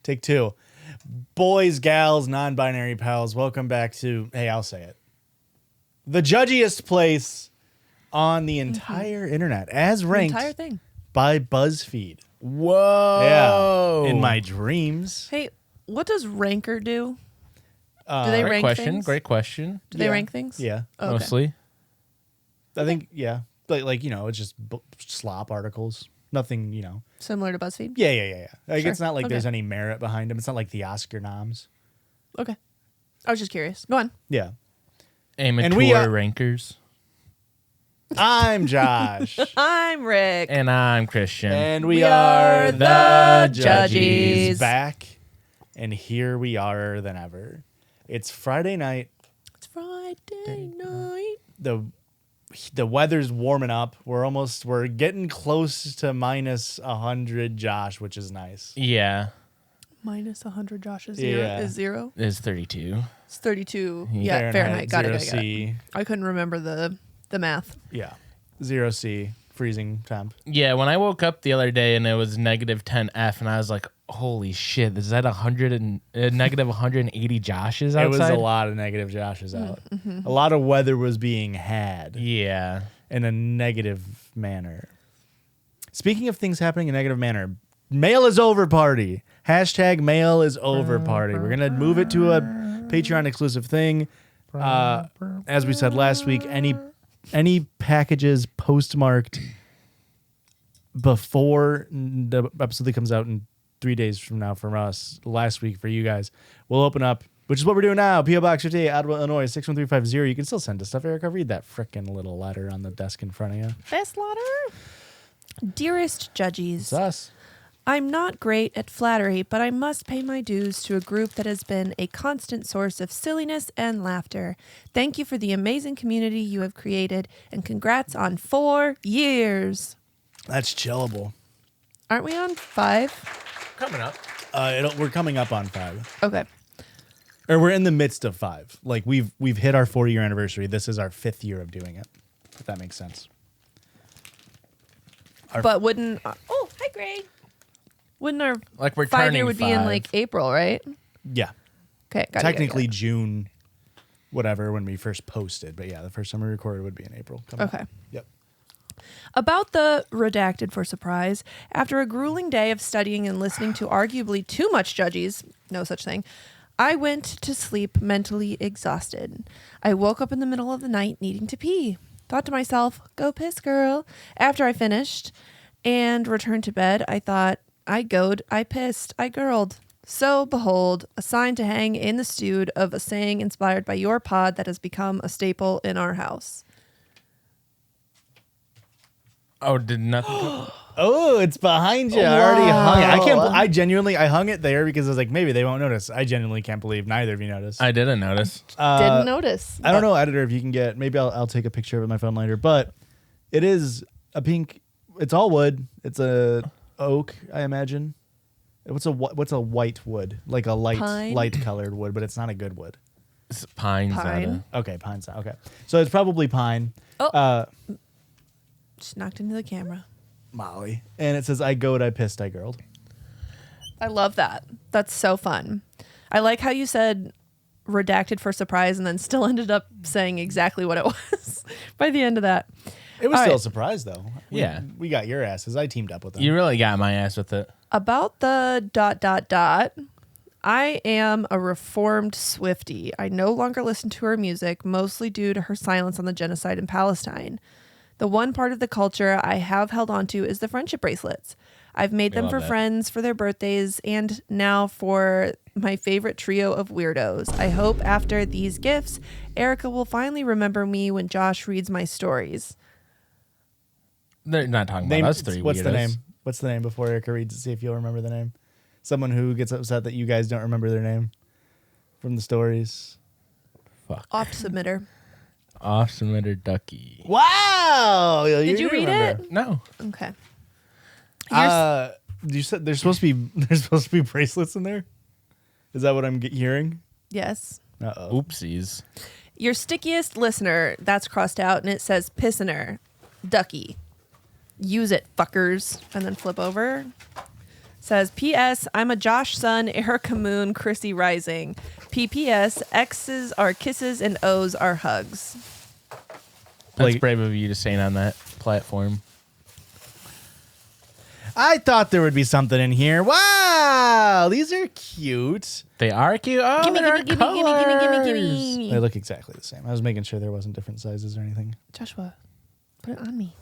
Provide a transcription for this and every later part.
Take two. Boys, gals, non-binary pals, welcome back to, hey, I'll say it, the judgiest place on the entire internet, as ranked entire thing. by BuzzFeed. Whoa. Yeah, in my dreams. Hey, what does Ranker do? Do they rank things? Great question. Do they rank things? Yeah, Okay. Mostly. I think, yeah. Like it's just slop articles. Nothing, Similar to BuzzFeed? Yeah. Like, Sure. it's not like Okay. there's any merit behind them. It's not like the Oscar noms. Okay. I was just curious. Go on. Yeah. Amateur And we, rankers. I'm Josh. I'm Rick. And I'm Christian. And we are the Judgies. Judgies. Back. And here we are than ever. It's Friday night. It's Friday night. The weather's warming up. We're getting close to minus 100, Josh, which is nice. Yeah. Minus 100 Josh is Yeah. zero. It's 32. It's 32. Yeah, Fahrenheit. Got it. 0C. I couldn't remember the math. Yeah. 0C. Freezing temp. Yeah, when I woke up the other day and it was negative 10F, and I was like, holy shit, is that negative 180 Joshes outside? It was a lot of negative Joshes out. Mm-hmm. A lot of weather was being had Yeah. in a negative manner. Speaking of things happening in a negative manner, mail is over party. Hashtag mail is over party. We're going to move it to a Patreon exclusive thing. As we said last week, any packages postmarked before the episode that comes out in 3 days from now from us, last week for you guys, we'll open up, which is what we're doing now. P.O. Box 58, Ottawa, Illinois, 61350. You can still send us stuff, Erica. Read that frickin' little letter on the desk in front of you. Best letter. Dearest It's Judgies, us. I'm not great at flattery, but I must pay my dues to a group that has been a constant source of silliness and laughter. Thank you for the amazing community you have created, and congrats on 4 years. That's chillable. Aren't we on 5? Coming up. We're coming up on 5. Okay. Or we're in the midst of 5. Like, we've hit our 4-year anniversary. This is our 5th year of doing it, if that makes sense. But wouldn't... oh, hi, Greg. Wouldn't our Like we're 5-year turning would be in, 5. like, April, right? Yeah. Okay, got it. Technically June, whatever, when we first posted. But yeah, the first time we recorded would be in April. Coming Okay. up. Yep. About the redacted for surprise, after a grueling day of studying and listening to arguably too much Judgies, no such thing, I went to sleep mentally exhausted. I woke up in the middle of the night needing to pee. Thought to myself, go piss, girl. After I finished and returned to bed, I thought, I goed, I pissed, I girled. So, behold, a sign to hang in the stewed of a saying inspired by your pod that has become a staple in our house. Oh, did nothing. Oh, it's behind you. I already hung it. I hung it there because I was like, maybe they won't notice. I genuinely can't believe neither of you noticed. I didn't notice. Didn't notice. I don't know, editor, if you can get, maybe I'll take a picture of it on my phone later, but it is a pink, it's all wood. It's a oak, I imagine. What's a white wood? Like a light colored wood, but it's not a good wood. It's pine. Okay, pine's not. Okay. So it's probably pine. Oh. Just knocked into the camera. Molly. And it says, I goed, I pissed, I girled. I love that. That's so fun. I like how you said redacted for surprise and then still ended up saying exactly what it was by the end of that. It was All still right. a surprise, though. Yeah. We got your asses. I teamed up with them. You really got my ass with it. About the ... I am a reformed Swiftie. I no longer listen to her music, mostly due to her silence on the genocide in Palestine. The one part of the culture I have held on to is the friendship bracelets. I've made them for friends for their birthdays and now for my favorite trio of weirdos. I hope after these gifts, Erica will finally remember me when Josh reads my stories. They're not talking about us three. What's weirdos. the name? What's the name before Erica reads it? See if you'll remember the name. Someone who gets upset that you guys don't remember their name from the stories. Fuck. Off submitter. Awesome Ducky. Wow! Did you read remember. it? No. Okay. You said there's supposed to be bracelets in there. Is that what I'm hearing? Yes. Uh-oh. Oopsies. Your stickiest listener, that's crossed out, and it says Pissener, Ducky. Use it, fuckers. And then flip over. says, P.S. I'm a Josh Sun, Erica Moon, Chrissy Rising. P.P.S. X's are kisses and O's are hugs. That's Like- brave of you to say it on that platform. I thought there would be something in here. Wow, these are cute. They are cute. Oh, Gimme, there gimme, are gimme, gimme, gimme, gimme, colors. gimme. They look exactly the same. I was making sure there wasn't different sizes or anything. Joshua, put it on me.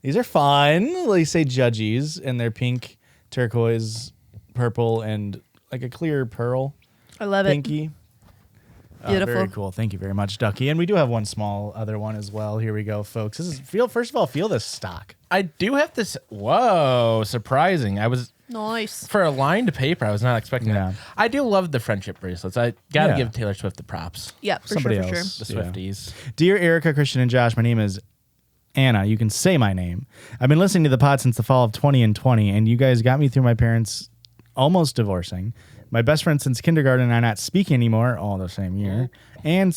These are fun. They say Judgies, and they're pink, turquoise, purple, and like a clear pearl. I love Pinky. Beautiful. Very cool. Thank you very much, Ducky. And we do have one small other one as well. Here we go, folks. This is first of all, feel this stock. I do have this. Whoa, surprising. I was, it. Nice. for a lined paper, I was not expecting Yeah. that. I do love the friendship bracelets. I got to Yeah. give Taylor Swift the props. Yeah, for Somebody sure, for else. sure. The Yeah. Swifties. Dear Erica, Christian, and Josh, my name is Anna. You can say my name. I've been listening to the pod since the fall of 2020, and you guys got me through my parents almost divorcing. My best friend since kindergarten and I not speaking anymore, all the same year, and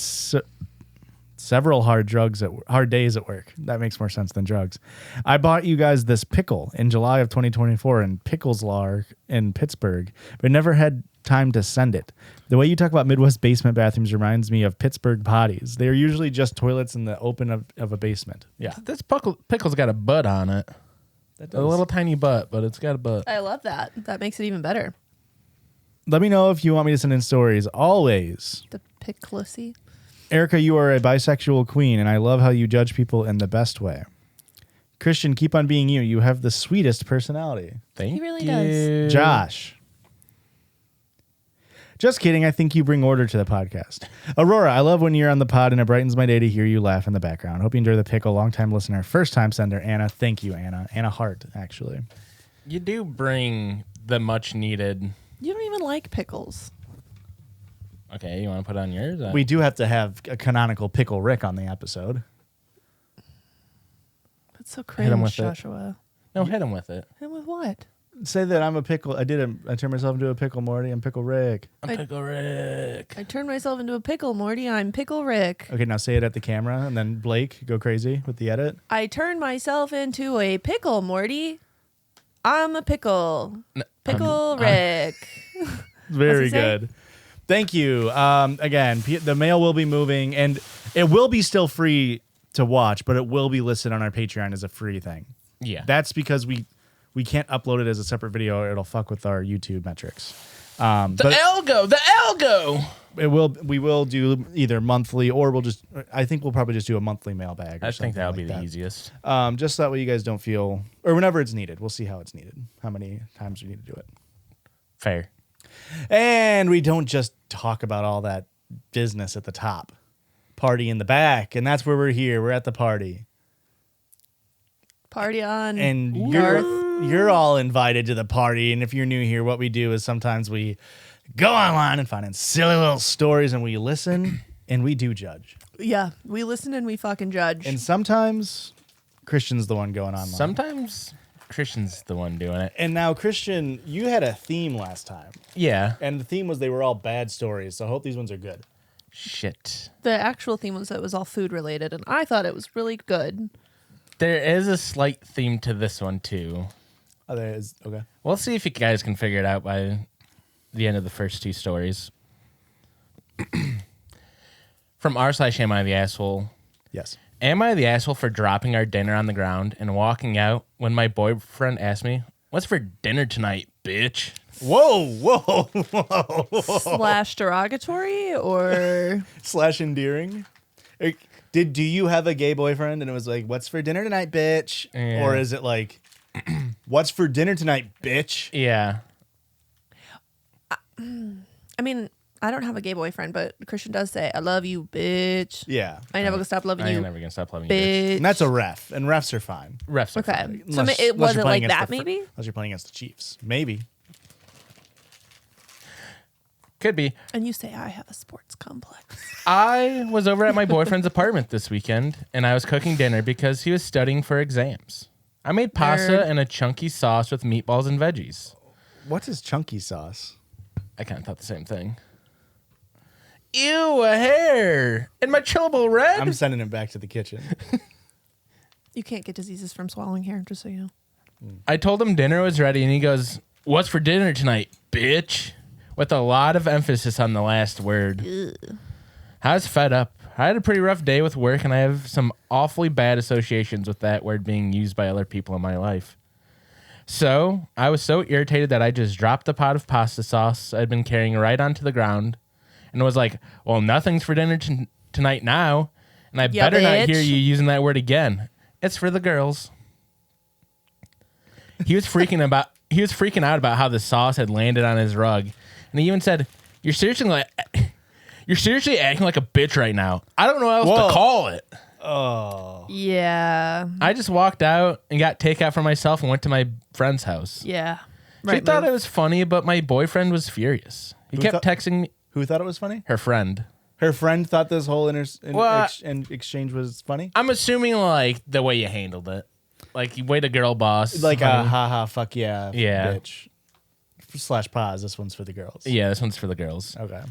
several hard days at work. That makes more sense than drugs. I bought you guys this pickle in July of 2024 in Pickleslar in Pittsburgh, but never had time to send it. The way you talk about Midwest basement bathrooms reminds me of Pittsburgh potties. They are usually just toilets in the open of a basement. Yeah. This pickle's got a butt on it. That A little tiny butt, but it's got a butt. I love that. That makes it even better. Let me know if you want me to send in stories. Always. The picklussy. Erica, you are a bisexual queen, and I love how you judge people in the best way. Christian, keep on being you. You have the sweetest personality. Thank really you. does. Josh. Just kidding. I think you bring order to the podcast. Aurora, I love when you're on the pod, and it brightens my day to hear you laugh in the background. Hope you enjoy the pickle. Long-time listener, first-time sender, Anna. Thank you, Anna. Anna Hart, actually. You do bring the much needed. You don't even like pickles. Okay, you want to put on yours? We do have to have a canonical Pickle Rick on the episode. That's so Hit 'em cringe, with it. Joshua. No, hit him with it. And with what? Say that I'm a pickle. I turned myself into a pickle, Morty. I'm Pickle Rick. I'm Pickle Rick. I turned myself into a pickle, Morty. I'm Pickle Rick. Okay, now say it at the camera, and then Blake, go crazy with the edit. I turned myself into a pickle, Morty. I'm a pickle. Pickle Rick. Very he say? good. Thank you. Again, the mail will be moving, and it will be still free to watch, but it will be listed on our Patreon as a free thing. Yeah. That's because we can't upload it as a separate video, or it'll fuck with our YouTube metrics. The algo. We will do either monthly, or I think we'll probably just do a monthly mailbag. Or I think that'll something be like the easiest. Just so that way you guys don't feel, or whenever it's needed. We'll see how it's needed, how many times we need to do it. Fair. And we don't just talk about all that business at the top. Party in the back, and that's where we're here. We're at the party. Party on. And Garth. you're all invited to the party. And if you're new here, what we do is sometimes we go online and find silly little stories, and we listen, and we do judge. Yeah, we listen and we fucking judge. And sometimes Christian's the one going online. Sometimes Christian's the one doing it. And now, Christian, you had a theme last time. Yeah. And the theme was they were all bad stories. So I hope these ones are good. Shit. The actual theme was that it was all food related, and I thought it was really good. There is a slight theme to this one, too. Oh, there is. Okay. We'll see if you guys can figure it out by the end of the first two stories. From r/am I the asshole. Yes. Am I the asshole for dropping our dinner on the ground and walking out when my boyfriend asked me, "What's for dinner tonight, bitch?" Whoa, whoa. Slash derogatory or Slash endearing. Do you have a gay boyfriend and it was like, "What's for dinner tonight, bitch?" Yeah. Or is it like, "What's for dinner tonight, bitch?" Yeah. I mean, I don't have a gay boyfriend, but Christian does say, "I love you, bitch." Yeah. I never gonna stop loving I you, ain't never gonna stop loving you, bitch. bitch. And that's a ref, and refs are fine. Refs are Okay. fine. So Unless- it unless wasn't you're playing like against that, maybe? Unless you're playing against the Chiefs. Maybe. Could be. And you say I have a sports complex. I was over at my boyfriend's apartment this weekend, and I was cooking dinner because he was studying for exams. I made pasta Nerd. and a chunky sauce with meatballs and veggies. What is chunky sauce? I kind of thought the same thing. Ew, a hair! And my chillable red? I'm sending him back to the kitchen. You can't get diseases from swallowing hair, just so you know. I told him dinner was ready, and he goes, "What's for dinner tonight, bitch?" With a lot of emphasis on the last word. Ugh. I was fed up. I had a pretty rough day with work, and I have some awfully bad associations with that word being used by other people in my life. So I was so irritated that I just dropped the pot of pasta sauce I'd been carrying right onto the ground and was like, well, nothing's for dinner tonight now, and I better not hear you using that word again. It's for the girls. He was freaking out about how the sauce had landed on his rug, and he even said, You're seriously acting like a bitch right now. I don't know what else to call it." Oh. Yeah. I just walked out and got takeout for myself and went to my friend's house. Yeah. She thought it was funny, but my boyfriend was furious. He kept texting me. Who thought it was funny? Her friend. Her friend thought this whole exchange was funny? I'm assuming like the way you handled it. Like you way to girl boss. Like a haha, fuck yeah, Yeah. bitch. / pause. This one's for the girls. Yeah, this one's for the girls. Okay.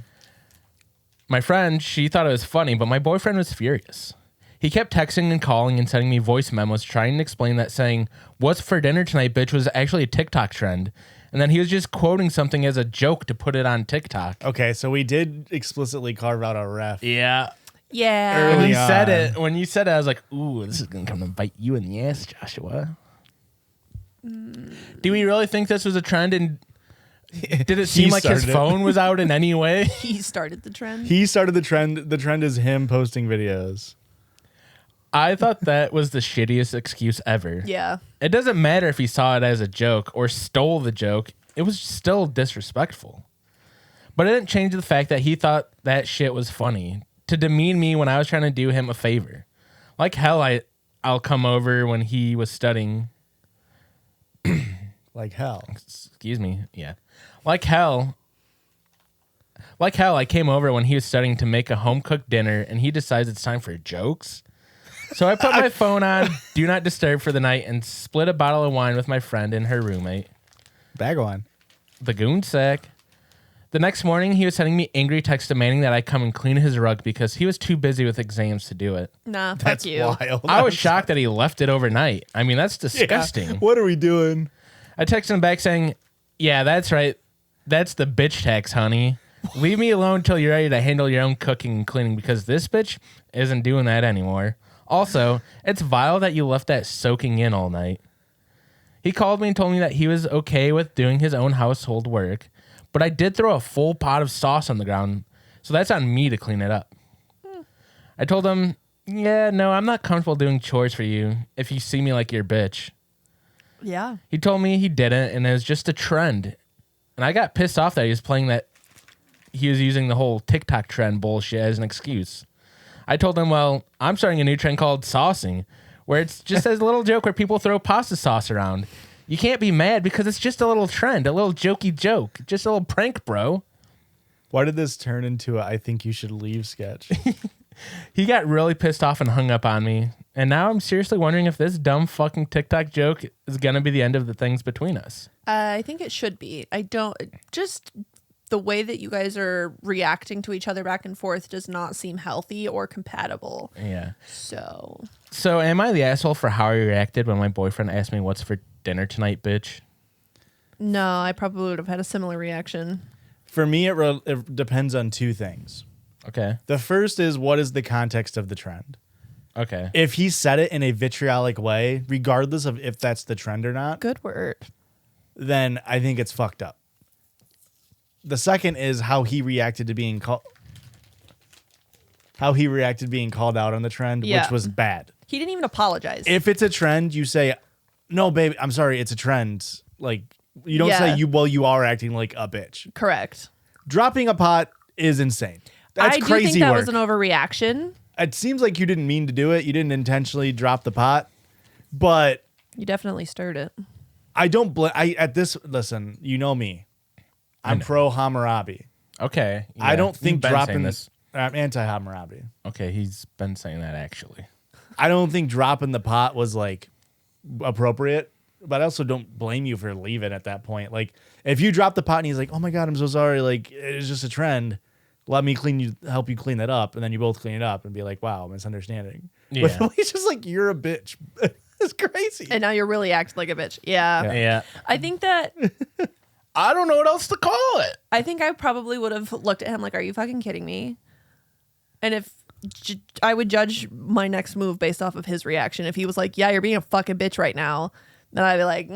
My friend, she thought it was funny, but my boyfriend was furious. He kept texting and calling and sending me voice memos trying to explain that saying, "What's for dinner tonight, bitch," was actually a TikTok trend. And then he was just quoting something as a joke to put it on TikTok. Okay, so we did explicitly carve out a ref. Yeah. Yeah. Early When you said it, I was like, ooh, this is going to come and bite you in the ass, Joshua. Do we really think this was a trend? And did it seem like his phone was out in any way? He started the trend. He started the trend. The trend is him posting videos. I thought that was the shittiest excuse ever. Yeah. It doesn't matter if he saw it as a joke or stole the joke. It was still disrespectful. But it didn't change the fact that he thought that shit was funny to demean me when I was trying to do him a favor. Like hell, I'll come over when he was studying. Like hell. Excuse me. Yeah. Like hell, I came over when he was studying to make a home-cooked dinner, and he decides it's time for jokes. So I put my phone on Do Not Disturb for the night and split a bottle of wine with my friend and her roommate. Bag on. The goon sack. The next morning, he was sending me angry texts demanding that I come and clean his rug because he was too busy with exams to do it. Nah, That's fuck you. wild. I was shocked that he left it overnight. I mean, that's disgusting. Yeah. What are we doing? I texted him back saying, "Yeah, that's right. That's the bitch tax, honey. Leave me alone until you're ready to handle your own cooking and cleaning because this bitch isn't doing that anymore. Also, it's vile that you left that soaking in all night." He called me and told me that he was okay with doing his own household work, but I did throw a full pot of sauce on the ground, so that's on me to clean it up. I told him, "Yeah, no, I'm not comfortable doing chores for you if you see me like your bitch." Yeah. He told me he didn't, and it was just a trend. And I got pissed off that he was using the whole TikTok trend bullshit as an excuse. I told him, well, I'm starting a new trend called saucing, where it's just as a little joke where people throw pasta sauce around. You can't be mad because it's just a little trend, a little jokey joke, just a little prank, bro. Why did this turn into a I think you should leave sketch? He got really pissed off and hung up on me. And now I'm seriously wondering if this dumb fucking TikTok joke is going to be the end of the things between us. I think it should be. Just the way that you guys are reacting to each other back and forth does not seem healthy or compatible. Yeah. So am I the asshole for how I reacted when my boyfriend asked me what's for dinner tonight, bitch? no, I probably would have had a similar reaction. For me, it depends on two things. Okay. The first is what is the context of the trend? Okay. If he said it in a vitriolic way, regardless of if that's the trend or not, Good word. then I think it's fucked up. The second is how he reacted to being called out on the trend, Yeah. which was bad. He didn't even apologize. If it's a trend, you say, "No, babe, I'm sorry, it's a trend." Like you don't Yeah. say you are acting like a bitch. Correct. Dropping a pot is insane. That's I do crazy think that work. was an overreaction. It seems like you didn't mean to do it. You didn't intentionally drop the pot, but You definitely stirred it. I don't blame. Listen, you know me. I'm pro Hammurabi. Okay. I yeah. don't think You've been dropping saying this. I'm anti Hammurabi. Okay, he's been saying that actually. I don't think dropping the pot was like appropriate, but I also don't blame you for leaving at that point. Like if you drop the pot and he's like, "Oh my God, I'm so sorry. Like it's just a trend. Let me help you clean that up," and then you both clean it up and be like, "Wow, misunderstanding." Yeah. But he's just like, "You're a bitch." is crazy. And now you're really acting like a bitch. Yeah. I think that I don't know what else to call it. I think I probably would have looked at him like, are you fucking kidding me? And if I would judge my next move based off of his reaction. If he was like, yeah, you're being a fucking bitch right now, then I'd be like,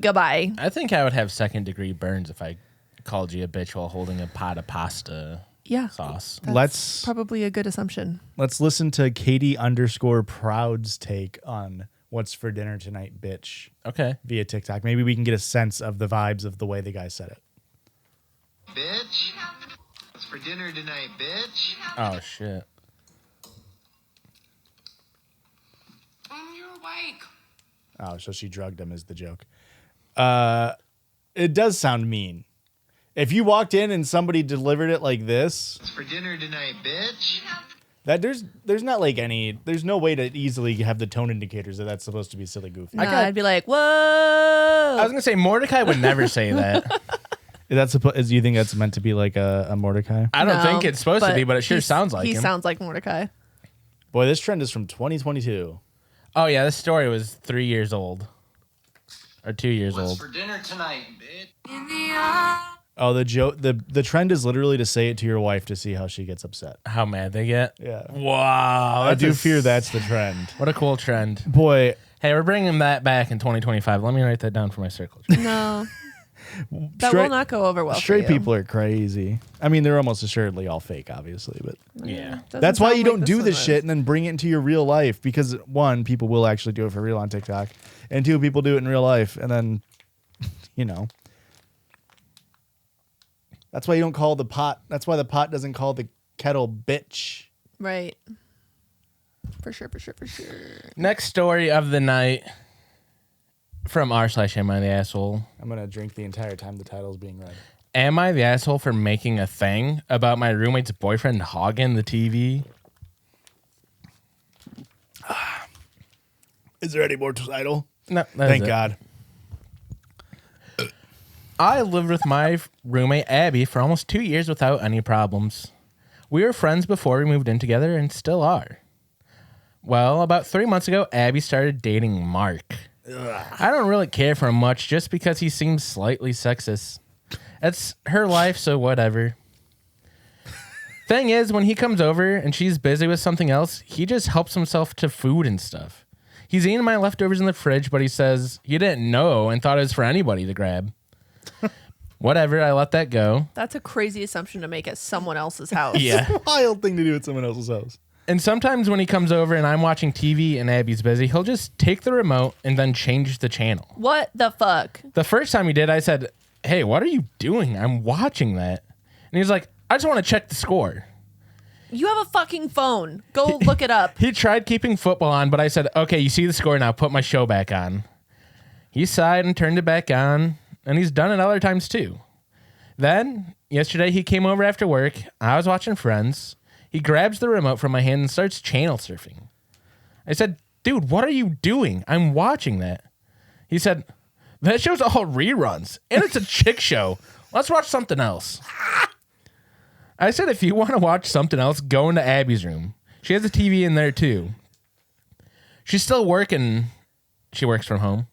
goodbye. I think I would have second-degree burns if I called you a bitch while holding a pot of pasta sauce. That's probably a good assumption. Let's listen to Katie_Proud's take on what's for dinner tonight, bitch. Okay. Via TikTok. Maybe we can get a sense of the vibes of the way the guy said it. Bitch. What's for dinner tonight, bitch? Oh, shit. You're awake. Oh, so she drugged him is the joke. It does sound mean. If you walked in and somebody delivered it like this, What's for dinner tonight, bitch? that there's not like there's no way to easily have the tone indicators that that's supposed to be silly goofy. No, I'd be like, whoa. I was going to say, Mordecai would never say that. Do you think that's meant to be like a Mordecai? I don't No, think it's supposed to be, but it sure sounds like he him. sounds like Mordecai. Boy, this trend is from 2022. Oh, yeah, this story was 3 years old. Or 2 years What's old. for dinner tonight, bitch? Oh, the trend is literally to say it to your wife to see how she gets upset. How mad they get. Yeah. Wow. I do fear that's the trend. What a cool trend. Boy, Hey, we're bringing that back in 2025. Let me write that down for my circle. No. That will not go over well. straight for you. people are crazy. I mean, they're almost assuredly all fake, obviously, but Yeah. Doesn't that's why sound you like don't this do one this was. shit and then bring it into your real life because one, people will actually do it for real on TikTok, and two, people do it in real life, and then, you know, that's why you don't call the pot. That's why the pot doesn't call the kettle bitch. Right. For sure. Next story of the night from r/am I the asshole. I'm gonna drink the entire time the title's being read. Am I the asshole for making a thing about my roommate's boyfriend hogging the TV? Is there any more title? No, Thank God. I lived with my roommate Abby for almost 2 years without any problems. We were friends before we moved in together and still are. Well, about 3 months ago, Abby started dating Mark. I don't really care for him much just because he seems slightly sexist. It's her life, so whatever. Thing is, when he comes over and she's busy with something else, he just helps himself to food and stuff. He's eating my leftovers in the fridge, but he says he didn't know and thought it was for anybody to grab. Whatever, I let that go. That's a crazy assumption to make at someone else's house. Yeah. Wild thing to do at someone else's house. And sometimes when he comes over and I'm watching TV and Abby's busy, he'll just take the remote and then change the channel. What the fuck? The first time he did, I said, "Hey, what are you doing? I'm watching that." And he's like, "I just want to check the score." You have a fucking phone. Go look it up. He tried keeping football on, but I said, "Okay, you see the score now. Put my show back on." He sighed and turned it back on, and he's done it other times too. Then, yesterday, he came over after work. I was watching Friends. He grabs the remote from my hand and starts channel surfing. I said, "Dude, what are you doing? I'm watching that." He said, "That show's all reruns, and it's a chick show. Let's watch something else." I said, "If you want to watch something else, go into Abby's room. She has a TV in there too." She's still working. She works from home.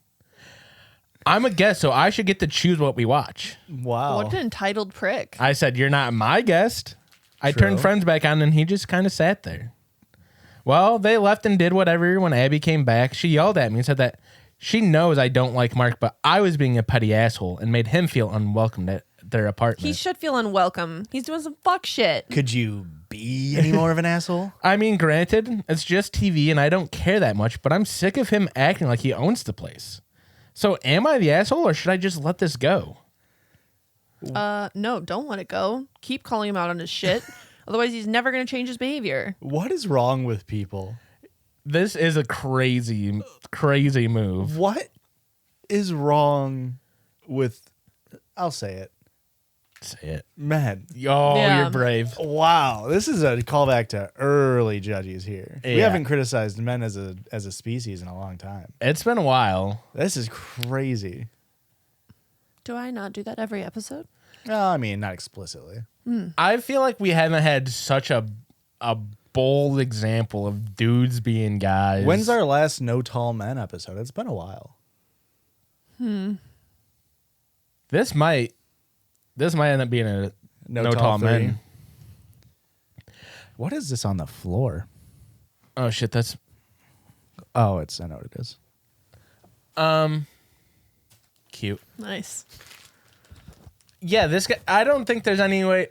I'm a guest, so I should get to choose what we watch. Wow. What an entitled prick. I said, "You're not my guest." I True. turned Friends back on, and he just kind of sat there. Well, they left and did whatever. When Abby came back, she yelled at me and said that she knows I don't like Mark, but I was being a petty asshole and made him feel unwelcome at their apartment. He should feel unwelcome. He's doing some fuck shit. Could you be any more of an asshole? I mean, granted, it's just TV, and I don't care that much, but I'm sick of him acting like he owns the place. So am I the asshole, or should I just let this go? No, don't let it go. Keep calling him out on his shit. Otherwise, he's never going to change his behavior. What is wrong with people? This is a crazy, crazy move. What is wrong with, I'll say it, Say it. men? Oh, Yeah. you're brave. Wow, this is a callback to early Judgies here. We Yeah. haven't criticized men as a species in a long time. It's been a while. This is crazy. Do I not do that every episode? No, I mean, not explicitly. I feel like we haven't had such a a bold example of dudes being guys. When's our last No Tall Men episode? It's been a while. This might end up being a No Tall 3. Men. What is this on the floor? Oh shit, that's Oh, I know what it is. cute. Nice. Yeah, this guy. I don't think there's any way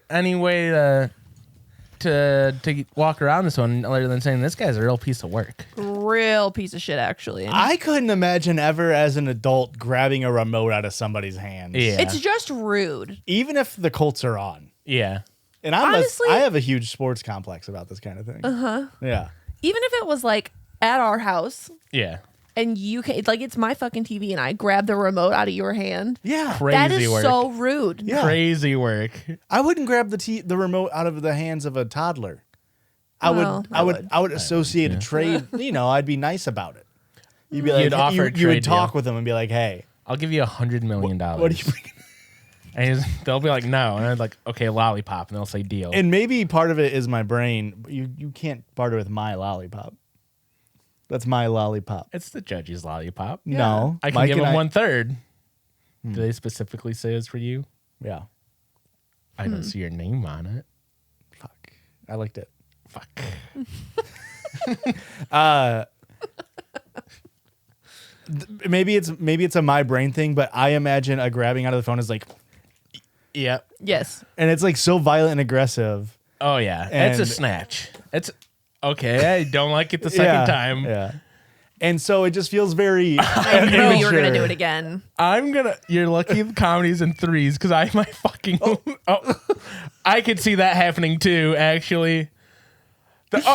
to walk around this one other than saying this guy's a real piece of work. Real piece of shit, actually. I couldn't imagine ever as an adult grabbing a remote out of somebody's hands. Yeah. It's just rude. Even if the Colts are on. Yeah. And Honestly- I have a huge sports complex about this kind of thing. Uh-huh. Yeah. Even if it was like at our house Yeah. and you can, like, it's my fucking TV and I grab the remote out of your hand. Yeah. Crazy That is work. so rude. Yeah. Crazy work. I wouldn't grab the remote out of the hands of a toddler. Well, I I would associate a trade. I'd be nice about it. You'd be like, You'd offer a you trade would talk deal. with them and be like, hey, I'll give you $100 million. what do you bring? And they'll be like, no. And I'm like, okay, lollipop. And they'll say deal. And maybe part of it is my brain. But you can't barter with my lollipop. That's my lollipop. It's the Judgies lollipop. No, I can Mike give and them 1/3. Do they specifically say it's for you? Yeah, I don't see your name on it. fuck. I liked it. Fuck. Maybe it's a my brain thing, but I imagine a grabbing out of the phone is like, Yep. Yes. and it's like so violent and aggressive. Oh, yeah. It's a And- snatch. It's okay. I don't like it the second time. Yeah. And so it just feels very. I knew you were going to do immature. it again. You're lucky the comedy's in threes because I might fucking. Oh, I could see that happening too, actually.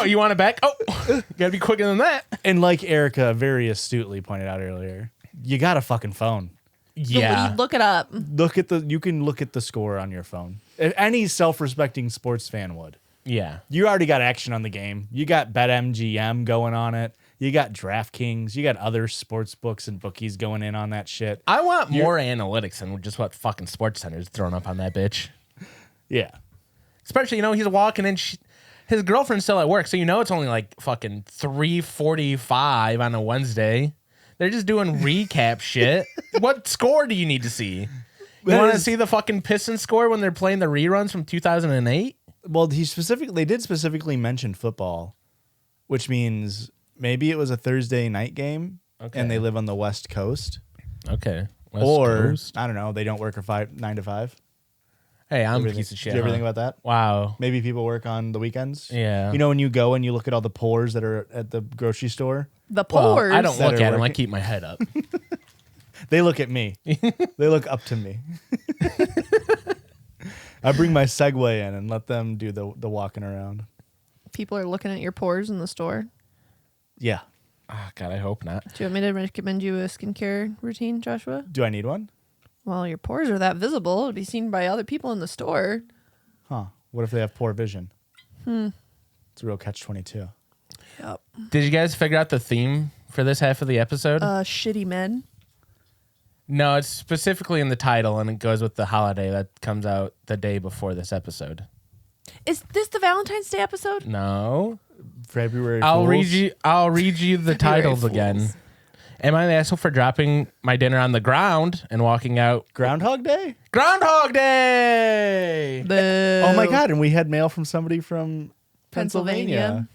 You want it back? Oh, you gotta be quicker than that. And like Erica very astutely pointed out earlier, you got a fucking phone. Yeah. Look it up. You can look at the score on your phone. If any self-respecting sports fan would. Yeah. You already got action on the game. You got BetMGM going on it. You got DraftKings. You got other sports books and bookies going in on that shit. I want more analytics than just what fucking Sports Center's throwing up on that bitch. Yeah. Especially, he's walking in. His girlfriend's still at work, so it's only like fucking 3:45 on a Wednesday. They're just doing recap shit. What score do you need to see? You want to see the fucking Pistons score when they're playing the reruns from 2008? Well, they did specifically mention football, which means maybe it was a Thursday night game and they live on the West Coast. Okay. West Or Coast. I don't know, they don't work a 9 to 5. Hey, I'm a Everything- piece of shit. Do you ever huh? think about that? Wow. Maybe people work on the weekends. Yeah. When you go and you look at all the pours that are at the grocery store, The Well, pores. I don't that look are at them. I working. keep my head up. they look at me. They look up to me. I bring my Segway in and let them do the walking around. People are looking at your pores in the store. Yeah. Oh, God, I hope not. Do you want me to recommend you a skincare routine, Joshua? Do I need one? Well, your pores are that visible. It'll be seen by other people in the store. Huh. What if they have poor vision? It's a real catch-22. Yep. Did you guys figure out the theme for this half of the episode? Shitty men. No, it's specifically in the title, and it goes with the holiday that comes out the day before this episode. Is this the Valentine's Day episode? No, February I'll Fools? read you the titles Fools. again. Am I the asshole for dropping my dinner on the ground and walking out? Groundhog Day? Groundhog Day. Boo. Oh my God! And we had mail from somebody from Pennsylvania. Pennsylvania.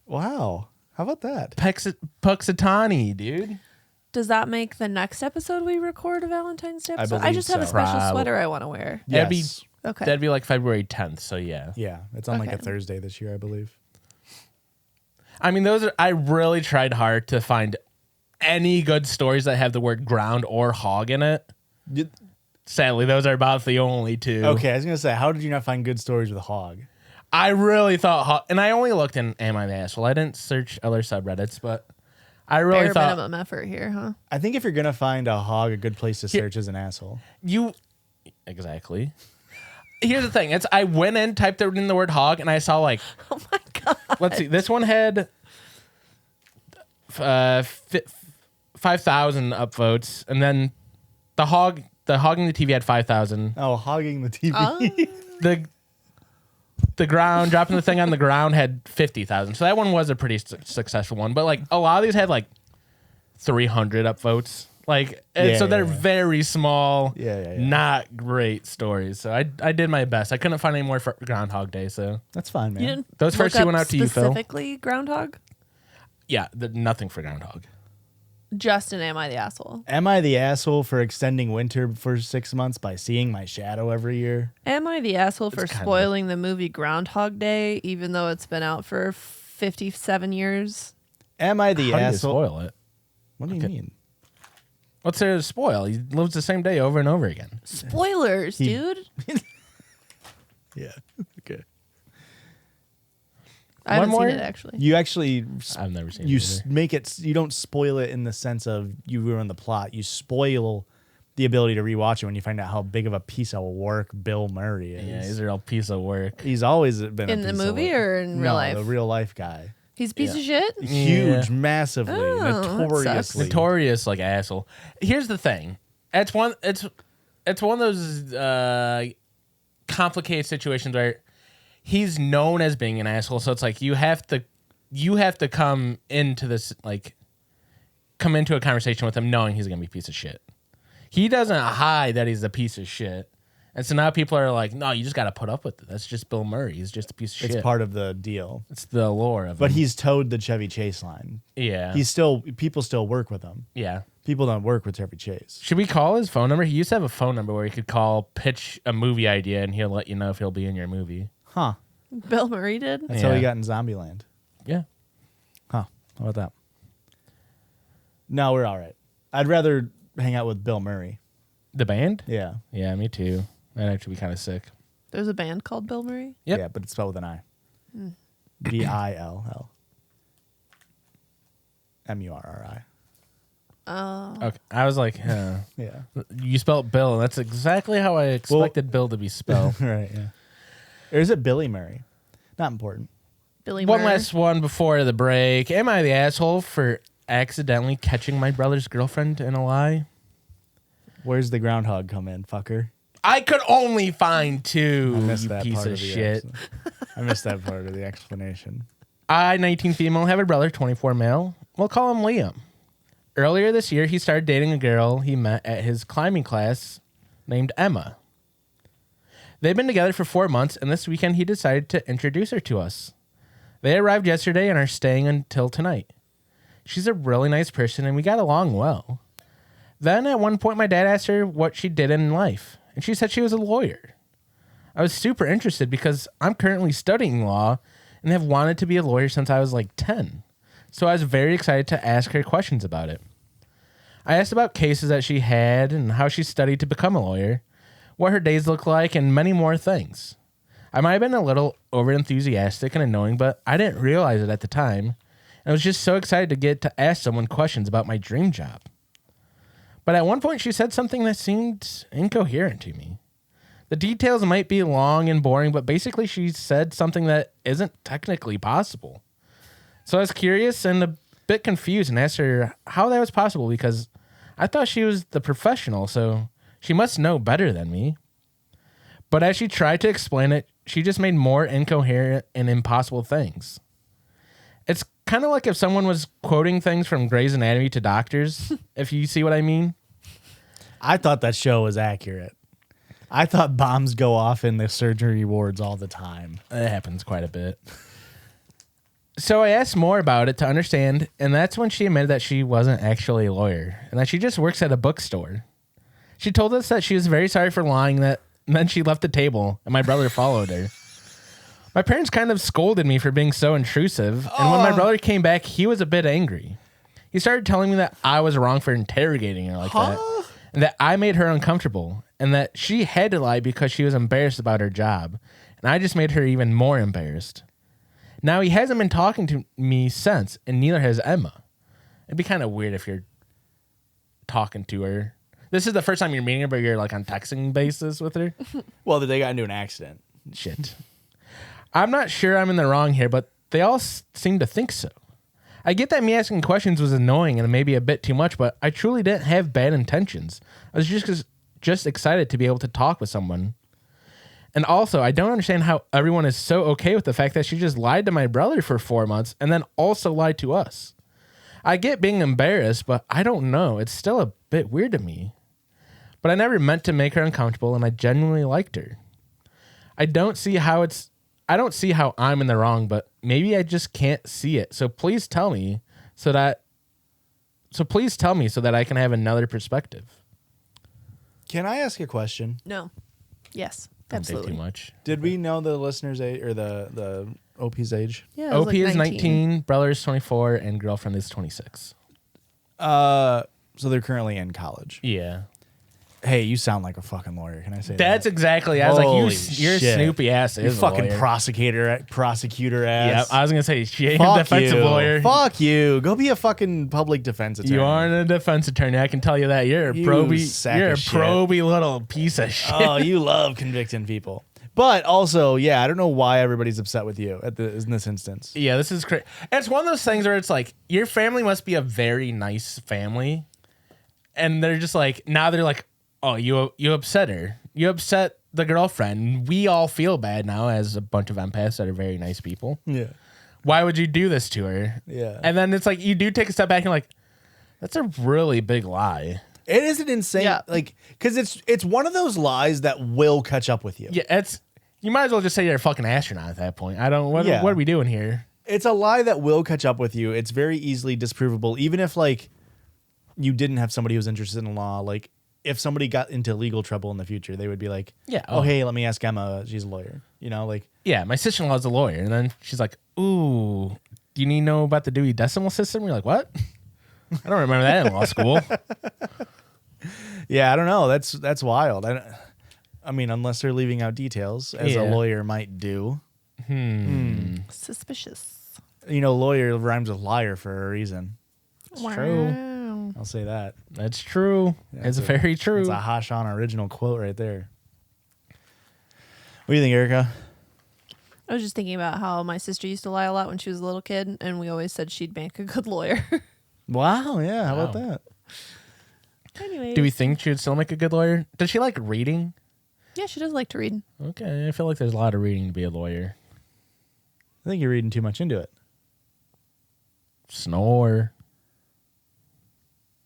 Wow! How about that? Puxatani, dude. Does that make the next episode we record a Valentine's Day episode? I believe just have a so. special Prob- sweater I want to wear. That'd be- Yes. Okay. That'd be like February 10th. So yeah. Yeah, it's on like a Okay. Thursday this year, I believe. I mean, I really tried hard to find any good stories that have the word ground or hog in it. Sadly, those are about the only two. Okay, I was gonna say, how did you not find good stories with a hog? I really thought, and I only looked in Am I the Asshole? I didn't search other subreddits, but I really Bare thought minimum effort here, huh? I think if you're gonna find a hog, a good place to search is an asshole. exactly. Here's the thing: I went in, typed in the word hog, and I saw like, Oh my god. let's see, this one had 5,000 upvotes, and then the hogging the TV had 5,000. Oh, hogging the TV. The the ground, dropping the thing on the ground had 50,000. So that one was a pretty successful one. But like a lot of these had like 300 upvotes. Like, and so they're very small, not great stories. So I did my best. I couldn't find any more for Groundhog Day. So That's fine, man. You didn't Those first look two went up out to you, Phil. Specifically Groundhog? yeah, nothing for Groundhog. Justin, am I the asshole? Am I the asshole for extending winter for 6 months by seeing my shadow every year? Am I the asshole for It's kind of- spoiling the movie Groundhog Day, even though it's been out for 57 years? Am I the How do you asshole? spoil it? What do you mean? What's there to spoil? He lives the same day over and over again. Spoilers, dude. Yeah. Okay. I haven't more? seen it, actually. You actually I've never seen you it either. make it. You don't spoil it in the sense of you ruin the plot. You spoil the ability to rewatch it when you find out how big of a piece of work Bill Murray is. Yeah, he's a real piece of work. He's always been In a the piece of movie work. or in real No, life? the real life guy. He's a piece of shit? Huge, massively, Oh, that sucks. notoriously. Notorious like asshole. Here's the thing. It's one of those complicated situations where he's known as being an asshole, so it's like you have to come into this come into a conversation with him knowing he's gonna be a piece of shit. He doesn't hide that he's a piece of shit. And so now people are like, no, you just gotta put up with it. That's just Bill Murray. He's just a piece of shit. It's part of the deal. It's the allure of But him. he's towed the Chevy Chase line. Yeah. People still work with him. Yeah. People don't work with Chevy Chase. Should we call his phone number? He used to have a phone number where you could call, pitch a movie idea, and he'll let you know if he'll be in your movie. Huh. Bill Murray did? That's how he Yeah. got in Zombieland. Yeah. Huh. How about that? No, we're all right. I'd rather hang out with Bill Murray. The band? Yeah. Yeah, me too. That'd actually be kind of sick. There's a band called Bill Murray? Yep. Yeah, but it's spelled with an I. Bill. Murri. Oh. Okay. I was like, huh. Yeah. You spelled Bill, and that's exactly how I expected Bill to be spelled. Right, yeah. Or is it Billy Murray? Not important. Billy One Murray. last one before the break. Am I the asshole for accidentally catching my brother's girlfriend in a lie? Where's the groundhog come in, fucker? I could only find two, I missed you that piece part of of the shit. I missed that part of the explanation. I, 19 female, have a brother, 24 male. We'll call him Liam. Earlier this year, he started dating a girl he met at his climbing class named Emma. They've been together for 4 months, and this weekend he decided to introduce her to us. They arrived yesterday and are staying until tonight. She's a really nice person, and we got along well. Then, at one point, my dad asked her what she did in life, and she said she was a lawyer. I was super interested because I'm currently studying law and have wanted to be a lawyer since I was like 10. So I was very excited to ask her questions about it. I asked about cases that she had and how she studied to become a lawyer, what her days look like, and many more things. I might have been a little overenthusiastic and annoying, but I didn't realize it at the time. And I was just so excited to get to ask someone questions about my dream job. But at one point she said something that seemed incoherent to me. The details might be long and boring, but basically she said something that isn't technically possible. So I was curious and a bit confused and asked her how that was possible because I thought she was the professional, so she must know better than me. But as she tried to explain it, she just made more incoherent and impossible things. It's kind of like if someone was quoting things from Grey's Anatomy to doctors, if you see what I mean. I thought that show was accurate. I thought bombs go off in the surgery wards all the time. It happens quite a bit. So I asked more about it to understand, and that's when she admitted that she wasn't actually a lawyer and that she just works at a bookstore. She told us that she was very sorry for lying, and then she left the table, and my brother followed her. My parents kind of scolded me for being so intrusive, and when my brother came back, he was a bit angry. He started telling me that I was wrong for interrogating her like that, and that I made her uncomfortable, and that she had to lie because she was embarrassed about her job, and I just made her even more embarrassed. Now, he hasn't been talking to me since, and neither has Emma. It'd be kind of weird if you're talking to her. This is the first time you're meeting her, but you're like on texting basis with her. Well, they got into an accident. Shit. I'm not sure I'm in the wrong here, but they all seem to think so. I get that me asking questions was annoying and maybe a bit too much, but I truly didn't have bad intentions. I was just excited to be able to talk with someone. And also, I don't understand how everyone is so okay with the fact that she just lied to my brother for 4 months and then also lied to us. I get being embarrassed, but I don't know. It's still a bit weird to me. But I never meant to make her uncomfortable, and I genuinely liked her. I don't see how I'm in the wrong, but maybe I just can't see it. So please tell me so that I can have another perspective. Can I ask a question? No. Yes. Don't take Absolutely. too much. Did we know the listener's age or the OP's age? Yeah. it was OP like is 19, brother is 24, and girlfriend is 26. So they're currently in college. Yeah. Hey, you sound like a fucking lawyer. Can I say That's that? exactly. I was Holy like, you're shit. Snoopy ass. You Is a fucking lawyer. prosecutor Yeah, ass. I was gonna say she ain't Fuck a defensive you. lawyer. Fuck you. Go be a fucking public defense attorney. You aren't a defense attorney. I can tell you that. You're a You proby. sack You're of a shit. proby little piece of shit. Oh, you love convicting people. But also, yeah, I don't know why everybody's upset with you in this instance. Yeah, this is crazy. It's one of those things where it's like your family must be a very nice family, and they're just like now they're like, oh, you upset her. You upset the girlfriend. We all feel bad now as a bunch of empaths that are very nice people. Yeah. Why would you do this to her? Yeah. And then it's like you do take a step back and like, that's a really big lie. It is an insane, Yeah. because it's one of those lies that will catch up with you. Yeah, you might as well just say you're a fucking astronaut at that point. What Yeah. are we doing here? It's a lie that will catch up with you. It's very easily disprovable, even if you didn't have somebody who's interested in law. Like if somebody got into legal trouble in the future, they would be like, Yeah. oh hey, let me ask Emma. She's a lawyer. Yeah, my sister-in-law's a lawyer, and then she's like, "Ooh, do you need to know about the Dewey Decimal System?" You're like, "What? I don't remember that in law school." Yeah, I don't know. That's wild. I mean, unless they're leaving out details, as a Yeah. lawyer might do. Suspicious. Lawyer rhymes with liar for a reason. true. I'll say that. That's true. It's very true. It's a Hashan original quote right there. What do you think, Erica? I was just thinking about how my sister used to lie a lot when she was a little kid, and we always said she'd make a good lawyer. Wow, yeah. How about Wow. that? Anyway. Do we think she would still make a good lawyer? Does she like reading? Yeah, she does like to read. Okay, I feel like there's a lot of reading to be a lawyer. I think you're reading too much into it. Snore.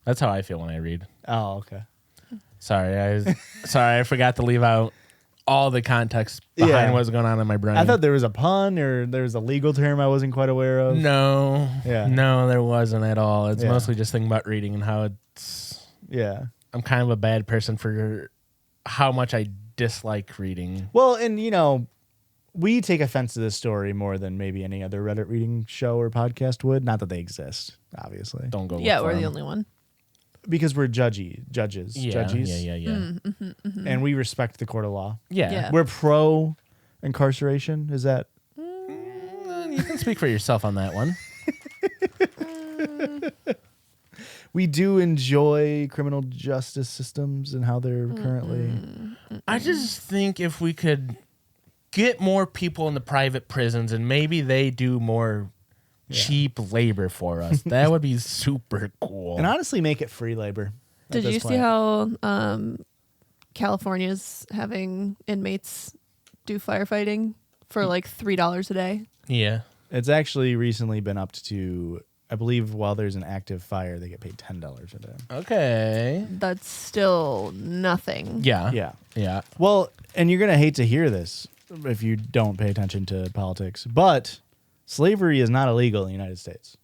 That's how I feel when I read. Oh, okay. Sorry, I forgot to leave out all the context behind Yeah. what's going on in my brain. I thought there was a pun or there was a legal term I wasn't quite aware of. No. Yeah. No, there wasn't at all. It's Yeah. mostly just thinking about reading and how Yeah. I'm kind of a bad person for how much I dislike reading. Well, and we take offense to this story more than maybe any other Reddit reading show or podcast would. Not that they exist, obviously, Don't go. Yeah, look we're for the 'em. only one. because we're judges, Yeah, judgies, yeah. and we respect the court of law. Yeah. Yeah. We're pro incarceration. Is that? You can speak for yourself on that one. We do enjoy criminal justice systems and how they're currently. I just think if we could get more people in the private prisons and maybe they do more cheap labor for us, that would be super cool. And honestly, make it free labor. at Did this you see point. how California's having inmates do firefighting for like $3 a day? Yeah. It's actually recently been upped to, I believe, while there's an active fire, they get paid $10 a day. Okay. That's still nothing. Yeah. Yeah. Yeah. Well, and you're going to hate to hear this if you don't pay attention to politics, but slavery is not illegal in the United States.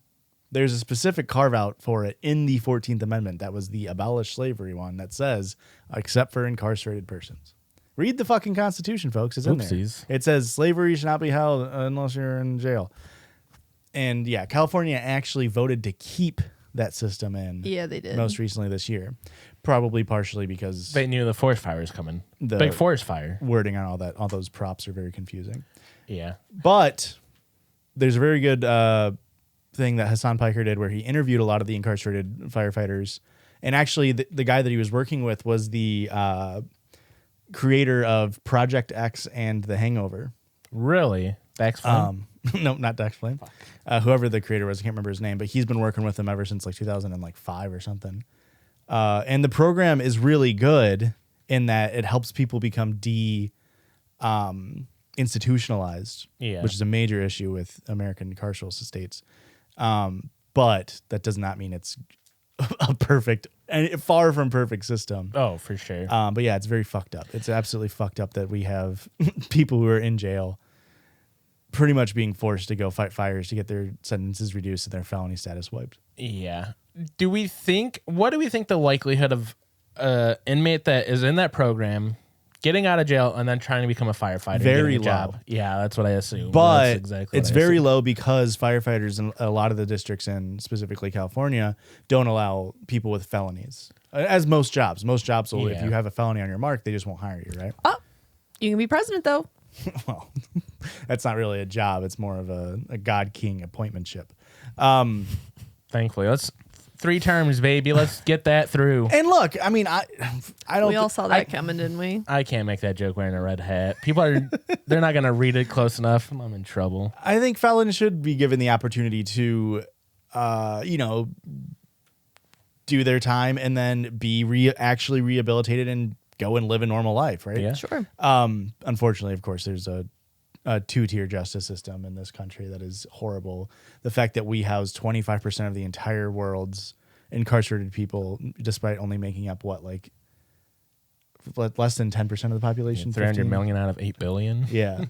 There's a specific carve out for it in the 14th Amendment. That was the abolish slavery one that says, except for incarcerated persons. Read the fucking Constitution, folks. It's in Oopsies. there. It says slavery should not be held unless you're in jail. And yeah, California actually voted to keep that system in Yeah, they did. most recently this year. Probably partially because They knew the forest fire was coming. The- Big forest fire. wording on all those props are very confusing. Yeah. But there's a very good thing that Hassan Piker did where he interviewed a lot of the incarcerated firefighters. And actually, the guy that he was working with was the creator of Project X and The Hangover. Really? Dax Flame? No, not Dax Flame. Whoever the creator was, I can't remember his name, but he's been working with them ever since like 2005 or something. And the program is really good in that it helps people become institutionalized, Yeah. which is a major issue with American carceral states. But that does not mean it's a perfect and far from perfect system. Oh, for sure. But yeah, it's very fucked up. It's absolutely fucked up that we have people who are in jail pretty much being forced to go fight fires to get their sentences reduced and their felony status wiped. Yeah. What do we think the likelihood of inmate that is in that program getting out of jail and then trying to become a firefighter and Very getting a job? low. Yeah, that's what I assume. But That's exactly it's what I very assume. low because firefighters in a lot of the districts in specifically California don't allow people with felonies. As most jobs will, if Yeah. you have a felony on your mark, they just won't hire you, right? Oh, you can be president though. Well, that's not really a job. It's more of a God King appointmentship. Thankfully. Let's 3 terms, baby. Let's get that through. And look, I mean, I don't. We all saw that coming, didn't we? I can't make that joke wearing a red hat. People they're not gonna read it close enough. I'm in trouble. I think felons should be given the opportunity to, do their time and then be actually rehabilitated and go and live a normal life, right? Yeah. Sure. Unfortunately, of course, there's a 2-tier justice system in this country that is horrible. The fact that we house 25% of the entire world's incarcerated people, despite only making up less than 10% of the population. 300 15? million out of 8 billion. Yeah,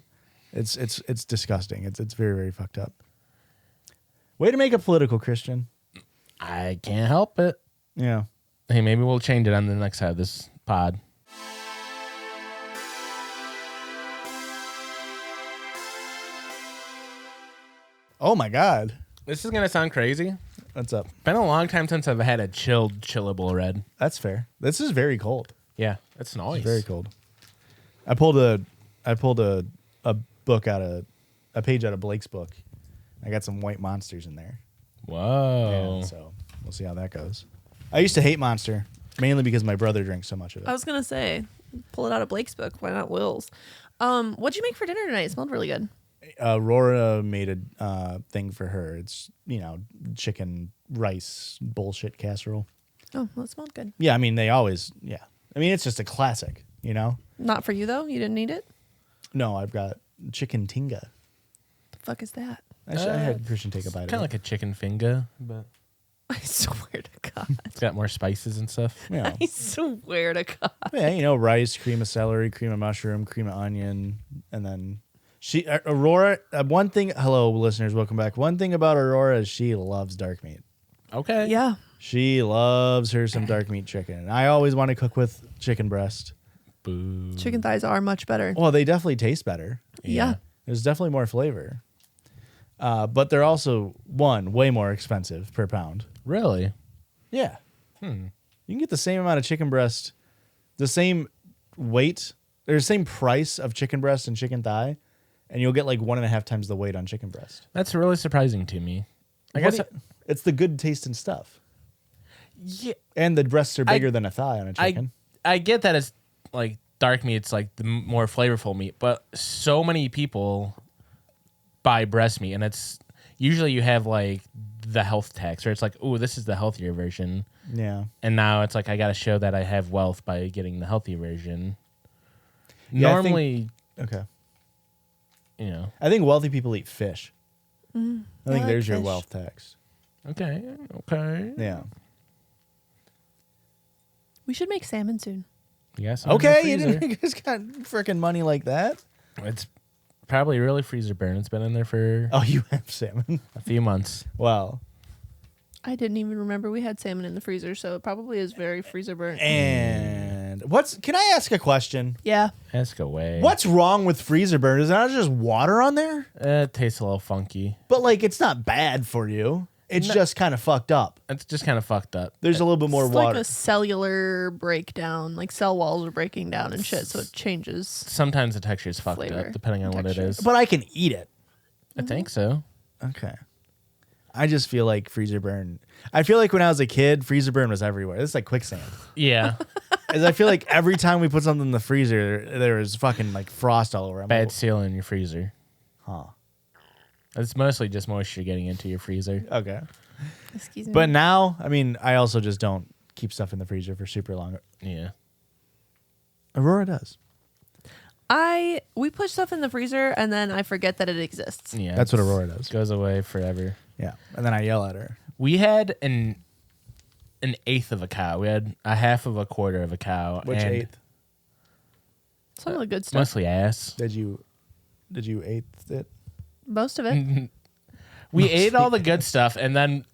it's disgusting. It's very, very fucked up. Way to make it political, Christian. I can't help it. Yeah. Hey, maybe we'll change it on the next side of this pod. Oh my God. This is gonna sound crazy. What's up? Been a long time since I've had a chillable red. That's fair. This is very cold. Yeah, that's nice. It's very cold. I pulled a book a page out of Blake's book. I got some white monsters in there. Whoa. Yeah, so we'll see how that goes. I used to hate Monster mainly because my brother drinks so much of it. I was gonna say, pull it out of Blake's book. Why not Will's? What'd you make for dinner tonight? It smelled really good. Aurora made a thing for her. It's chicken rice bullshit casserole. Oh, well, it smelled good. Yeah, I mean they always. Yeah, I mean it's just a classic. Not for you though. You didn't eat it. No, I've got chicken tinga. The fuck is that? I had Christian take a bite of it. Kind of like a chicken finger, but I swear to God. it's got more spices and stuff. Yeah. I swear to God. Yeah, rice, cream of celery, cream of mushroom, cream of onion, and then Aurora. One thing, hello listeners, welcome back. One thing about Aurora is she loves dark meat. Okay. Yeah. She loves her some dark meat chicken. And I always want to cook with chicken breast. Boo. Chicken thighs are much better. Well, they definitely taste better. Yeah. There's definitely more flavor. But they're also way more expensive per pound. Really? Yeah. You can get the same amount of chicken breast, the same weight, or the same price of chicken breast and chicken thigh, and you'll get like 1.5 times the weight on chicken breast. That's really surprising to me. I guess. It's the good tasting stuff. Yeah. And the breasts are bigger than a thigh on a chicken. I get that it's like dark meat. It's like the more flavorful meat, but so many people buy breast meat, and it's usually you have like the health tax, or it's like, oh, this is the healthier version. Yeah. And now it's like I got to show that I have wealth by getting the healthy version. Yeah, Normally, Okay. I think wealthy people eat fish. I think like there's your fish. wealth tax. Okay. Yeah. We should make salmon soon. Yes. Okay, you just got freaking money like that. It's probably really freezer burn. It's been in there for Oh, you have salmon. a few months. Wow. I didn't even remember we had salmon in the freezer, so it probably is very freezer burnt. And can I ask a question? Yeah. Ask away. What's wrong with freezer burn? Is that just water on there? It tastes a little funky. But like, it's not bad for you. It's just kind of fucked up. It's just kind of fucked up. There's a little bit more It's water. like a cellular breakdown. Like cell walls are breaking down and shit, so it changes. Sometimes the texture is fucked Flavor up, depending on what it texture. is. But I can eat it. I think so. Okay. I just feel like freezer burn. I feel like when I was a kid, freezer burn was everywhere. It's like quicksand. Yeah. As I feel like every time we put something in the freezer, there was fucking like frost all over. I'm Bad like, seal in your freezer. huh. It's mostly just moisture getting into your freezer. Okay. Excuse me. But now, I mean, I also just don't keep stuff in the freezer for super long. Yeah. Aurora does. We put stuff in the freezer and then I forget that it exists. Yeah, That's what Aurora does. Goes away forever. Yeah. And then I yell at her. We had an eighth of a cow. We had a half of a quarter of a cow. Which and eighth? Some of the good stuff. Mostly ass. Did you eighth it? Most of it. We ate all the good stuff, and then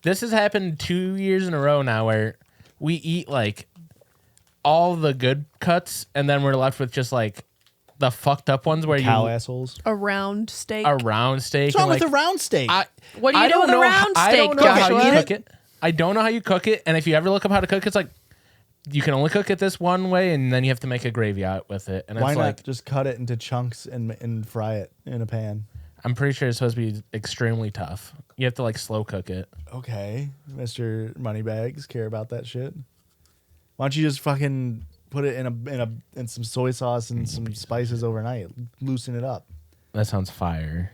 this has happened 2 years in a row now where we eat like all the good cuts, and then we're left with just like the fucked up ones where Cow you assholes. A round steak. a round steak. What's wrong and, with the round steak? What do you I do don't with a know round I steak, don't know how Joshua? you cook it. I don't know how you cook it, and if you ever look up how to cook it, it's like you can only cook it this one way, and then you have to make a gravy out with it. And Why it's not like just cut it into chunks and fry it in a pan? I'm pretty sure it's supposed to be extremely tough. You have to like slow cook it. Okay, Mr. Moneybags care about that shit. Why don't you just fucking put it in some soy sauce and some spices overnight? Loosen it up. That sounds fire.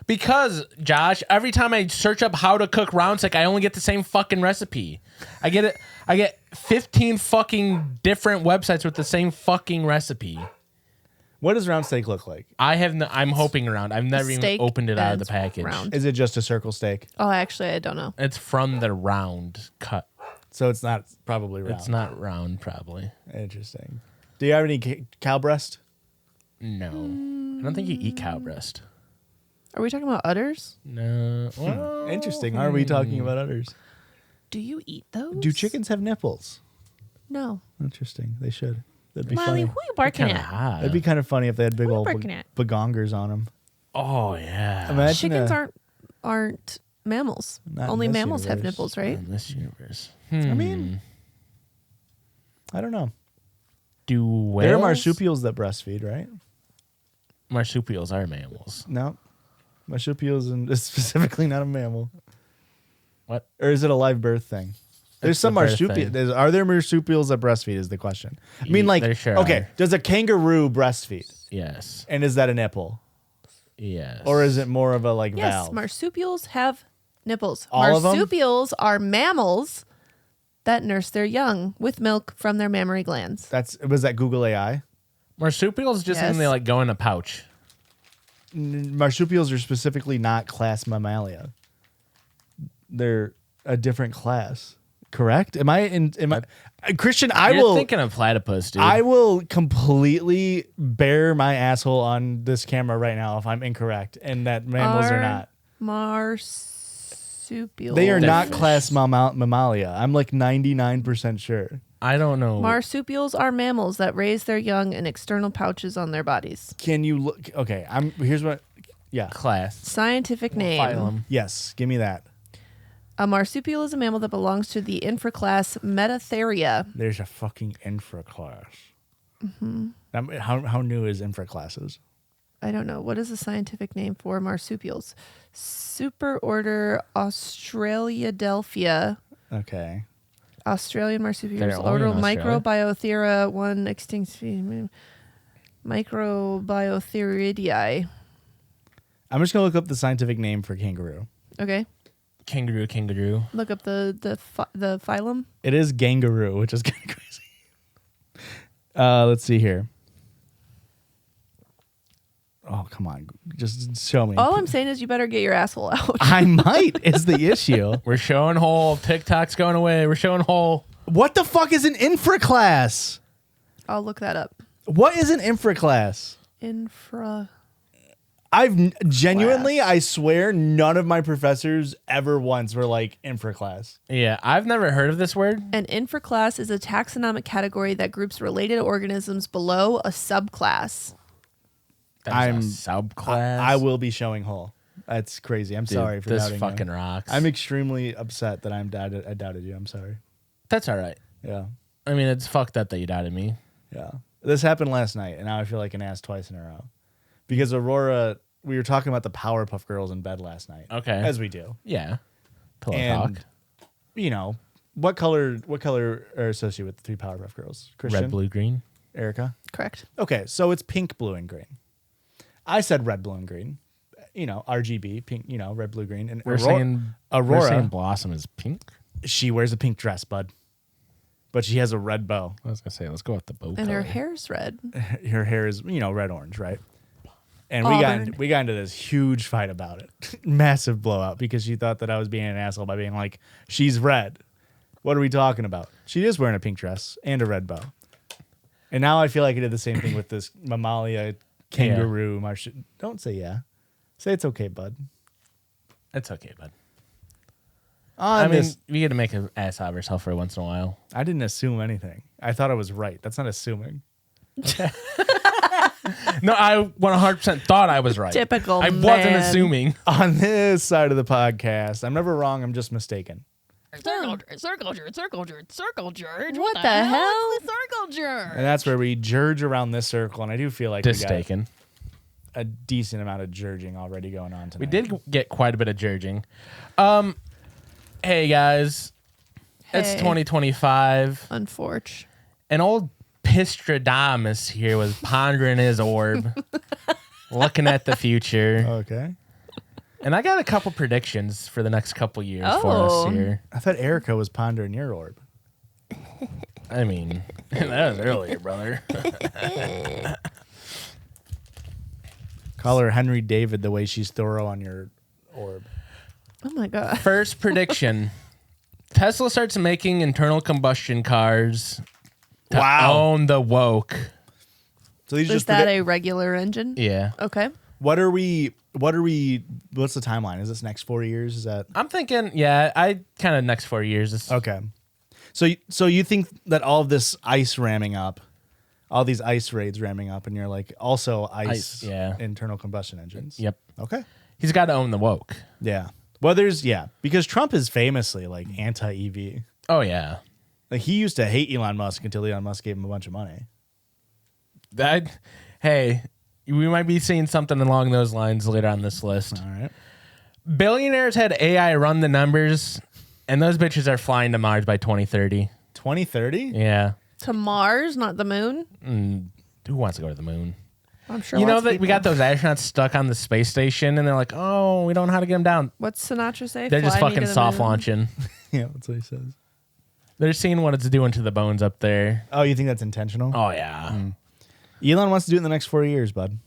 Because, Josh, every time I search up how to cook round steak, I only get the same fucking recipe. I get 15 fucking different websites with the same fucking recipe. What does round steak look like? I'm hoping around. I've never even Steak opened it out of and the package. round. Is it just a circle steak? Oh, actually, I don't know. It's from the round cut. So it's not probably round. It's not round, probably. Interesting. Do you have any cow breast? No. I don't think you eat cow breast. Are we talking about udders? No. Well, Interesting. Are we talking about others? Do you eat those? Do chickens have nipples? No. Interesting. They should. That'd be Molly, funny. who are you barking kind of at? hot. That'd be kind of funny if they had big What are you old barking at? bagongers on them. Oh, yeah. Imagine Chickens a- aren't mammals. Not in Only this mammals have universe. nipples, right? In this universe. I mean, I don't know. Do whales? There are marsupials that breastfeed, right? Marsupials are mammals. No. Marsupials is specifically not a mammal. What? Or is it a live birth thing? There's It's some a birth marsupials. thing. Are there marsupials that breastfeed is the question. I mean, like, There sure okay, are. does a kangaroo breastfeed? Yes. And is that a nipple? Yes. Or is it more of a like Yes, valve? marsupials have nipples. All of them? Marsupials are mammals that nurse their young with milk from their mammary glands. Was that Google AI? Marsupials just Yes. mean they like go in a pouch. Marsupials are specifically not class Mammalia. They're a different class. Correct? Am I Christian, You're thinking of platypus, dude. I will completely bare my asshole on this camera right now if I'm incorrect and that mammals are not. Marsupials. They are They're not fish. class Mammalia. I'm like 99% sure. I don't know. Marsupials are mammals that raise their young in external pouches on their bodies. Can you look? Okay, here's what. Yeah. class. Scientific name. Phylum. Yes, give me that. A marsupial is a mammal that belongs to the infraclass Metatheria. There's a fucking infraclass. How new is infraclasses? I don't know. What is the scientific name for marsupials? Superorder Australiadelphia. Okay. Australian marsupials. They're only Order in Australia? Microbiothera, one extinct species. Microbiotheridae. I'm just gonna look up the scientific name for kangaroo. Okay. Kangaroo. Look up the phylum. It is gangaroo, which is kind of crazy. Let's see here. Oh, come on. Just show me. All I'm saying is you better get your asshole out. I might is the issue. We're showing whole. TikTok's going away. We're showing whole. What the fuck is an infraclass? I'll look that up. What is an infraclass? Genuinely, I swear, none of my professors ever once were like infraclass. Yeah, I've never heard of this word. An infraclass is a taxonomic category that groups related organisms below a subclass. I'm- That's a subclass. I will be showing whole. That's crazy. I'm Dude, sorry for this doubting fucking you. rocks. I'm extremely upset that I doubted you. I'm sorry. That's all right. Yeah. I mean, it's fucked up that you doubted me. Yeah. This happened last night, and now I feel like an ass twice in a row. Because Aurora, we were talking about the Powerpuff Girls in bed last night. Okay. As we do. Yeah. Pillow And, talk. you know, what color are associated with the three Powerpuff Girls? Christian? Red, blue, green. Erica? Correct. Okay, so it's pink, blue, and green. I said red, blue, and green. You know, RGB, pink, you know, red, blue, green. And We're saying Aurora, We're saying Blossom is pink. she wears a pink dress, bud. but she has a red bow. I was gonna say, let's go with the bow. And color. her hair's red. Her hair is, red orange, right? And Auburn. we got into this huge fight about it. Massive blowout because she thought that I was being an asshole by being like, she's red. What are we talking about? She is wearing a pink dress and a red bow. And now I feel like I did the same thing with this Mamalia kangaroo. Don't say yeah. Say it's okay, bud. It's okay, bud. I mean, we get to make an ass out of herself for once in a while. I didn't assume anything. I thought I was right. That's not assuming. No, I 100% thought I was right. Typical I wasn't man. assuming. On this side of the podcast, I'm never wrong. I'm just mistaken. Circle George. What the hell? It's the circle George. And that's where we jurge around this circle. And I do feel like we got Mistaken. a decent amount of jurging already going on tonight. We did get quite a bit of judging. Hey guys, it's Hey. 2025. Unfortunate. An old Pisstradamus here was pondering his orb, looking at the future. Okay. And I got a couple predictions for the next couple years for Oh. us here. I thought Erica was pondering your orb. I mean, that was earlier, brother. Call her Henry David the way she's thorough on your orb. Oh my god. First prediction. Tesla starts making internal combustion cars to own the woke. So these Is just that a regular engine? Yeah. Okay. what's the timeline? Is this next 4 years? Is that I'm thinking, yeah, I kind of next 4 years. okay? So you think that all of this ice ramming up, all these ice raids ramming up, and you're like also ice yeah. internal combustion engines? Yep. Okay. He's got to own the woke. Yeah. Well, because Trump is famously like anti-EV. Oh, yeah. Like he used to hate Elon Musk until Elon Musk gave him a bunch of money. Hey, we might be seeing something along those lines later on this list. All right. Billionaires had AI run the numbers, and those bitches are flying to Mars by 2030. 2030? Yeah. To Mars, not the moon. Who wants to go to the moon? I'm sure. You know lots of that we got people. those astronauts stuck on the space station, and they're like, "Oh, we don't know how to get them down." What's Sinatra say? They're just Fly me fucking to the soft moon? launching. Yeah, that's what he says. They're seeing what it's doing to the bones up there. Oh, you think that's intentional? Oh yeah. Elon wants to do it in the next 4 years, bud.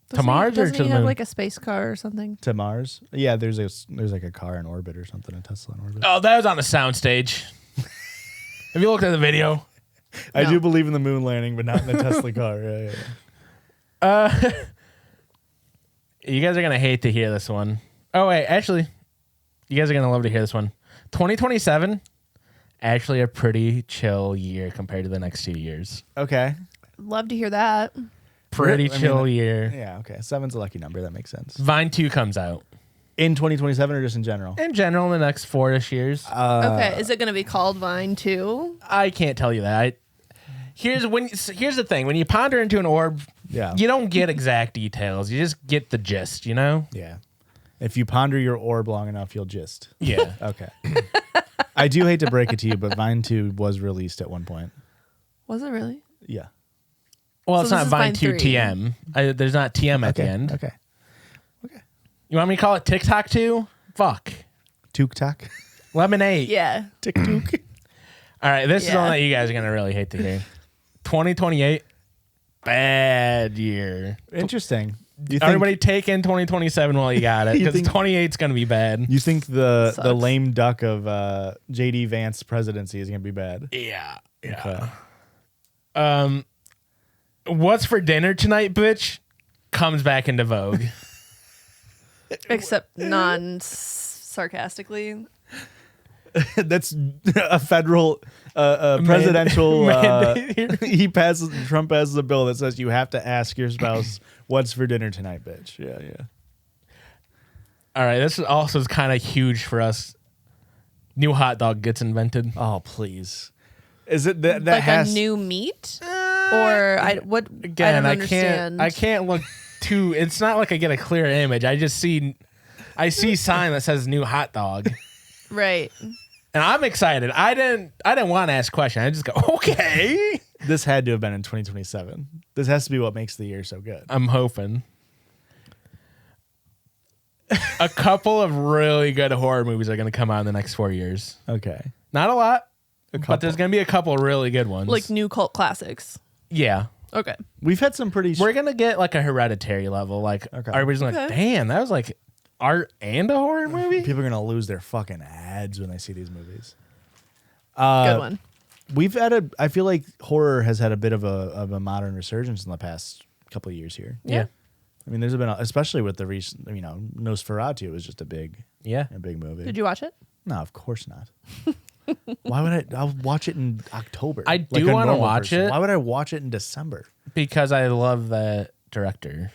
Doesn't Mars or doesn't to he the have moon? like a space car or something? To Mars? Yeah, there's like a car in orbit or something, a Tesla in orbit. Oh, that was on a soundstage. Have you looked at the video? I No. do believe in the moon landing, but not in the Tesla car. Yeah. You guys are gonna hate to hear this one. Oh wait, actually, you guys are gonna love to hear this one. 2027, actually a pretty chill year compared to the next 2 years. Okay. Love to hear that. Pretty I mean, chill year. Yeah, okay. 7's a lucky number. That makes sense. Vine 2 comes out. In 2027 or just in general? In general, in the next 4-ish years. Okay, is it going to be called Vine too? I can't tell you that. Here's the thing. When you ponder into an orb, Yeah. you don't get exact details. You just get the gist, you know? Yeah. If you ponder your orb long enough, you'll just. Yeah. Okay. I do hate to break it to you, but Vine 2 was released at one point. Was it really? Yeah. Well, So it's this not is Vine Vine 2 3. TM. There's not TM at the end. Okay. You want me to call it TikTok 2? Fuck. Tuk Tak. Lemonade. Yeah. Tick Tuk. All right, this is Yeah. one that you guys are going to really hate to hear. 2028, bad year. Interesting. You think, Everybody take in 2027 while you got it, You because think- 28 is going to be bad. you think the Sucks. lame duck of JD Vance presidency is going to be bad? Yeah. Okay. What's for dinner tonight, bitch? Comes back into vogue. Except non-sarcastically. That's a federal presidential. mandate. Trump passes a bill that says you have to ask your spouse what's for dinner tonight, bitch. Yeah. All right, this is also kind of huge for us. New hot dog gets invented. Oh please, is it that Like has a new meat? Or I Again, don't I understand. can't look too. It's not like I get a clear image. I see sign that says new hot dog, Right. and I'm excited. I didn't want to ask a question. I just go okay. this had to have been in 2027. This has to be what makes the year so good. I'm hoping. A couple of really good horror movies are going to come out in the next 4 years. Okay. Not a lot, but there's gonna be a couple really good ones. Like new cult classics. yeah, Okay. We've had some pretty. we're gonna get like a Hereditary level. Like everybody's like, Okay. damn, that was like art and a horror movie. People are gonna lose their fucking ads when they see these movies. Good one. We've had a. I feel like horror has had a bit of a modern resurgence in the past couple of years here. Yeah, I mean, there's been, especially with the recent, Nosferatu was just a big movie. Did you watch it? No, of course not. Why would I? I'll watch it in October. I like do a wanna normal watch person. it. Why would I watch it in December? because I love that director.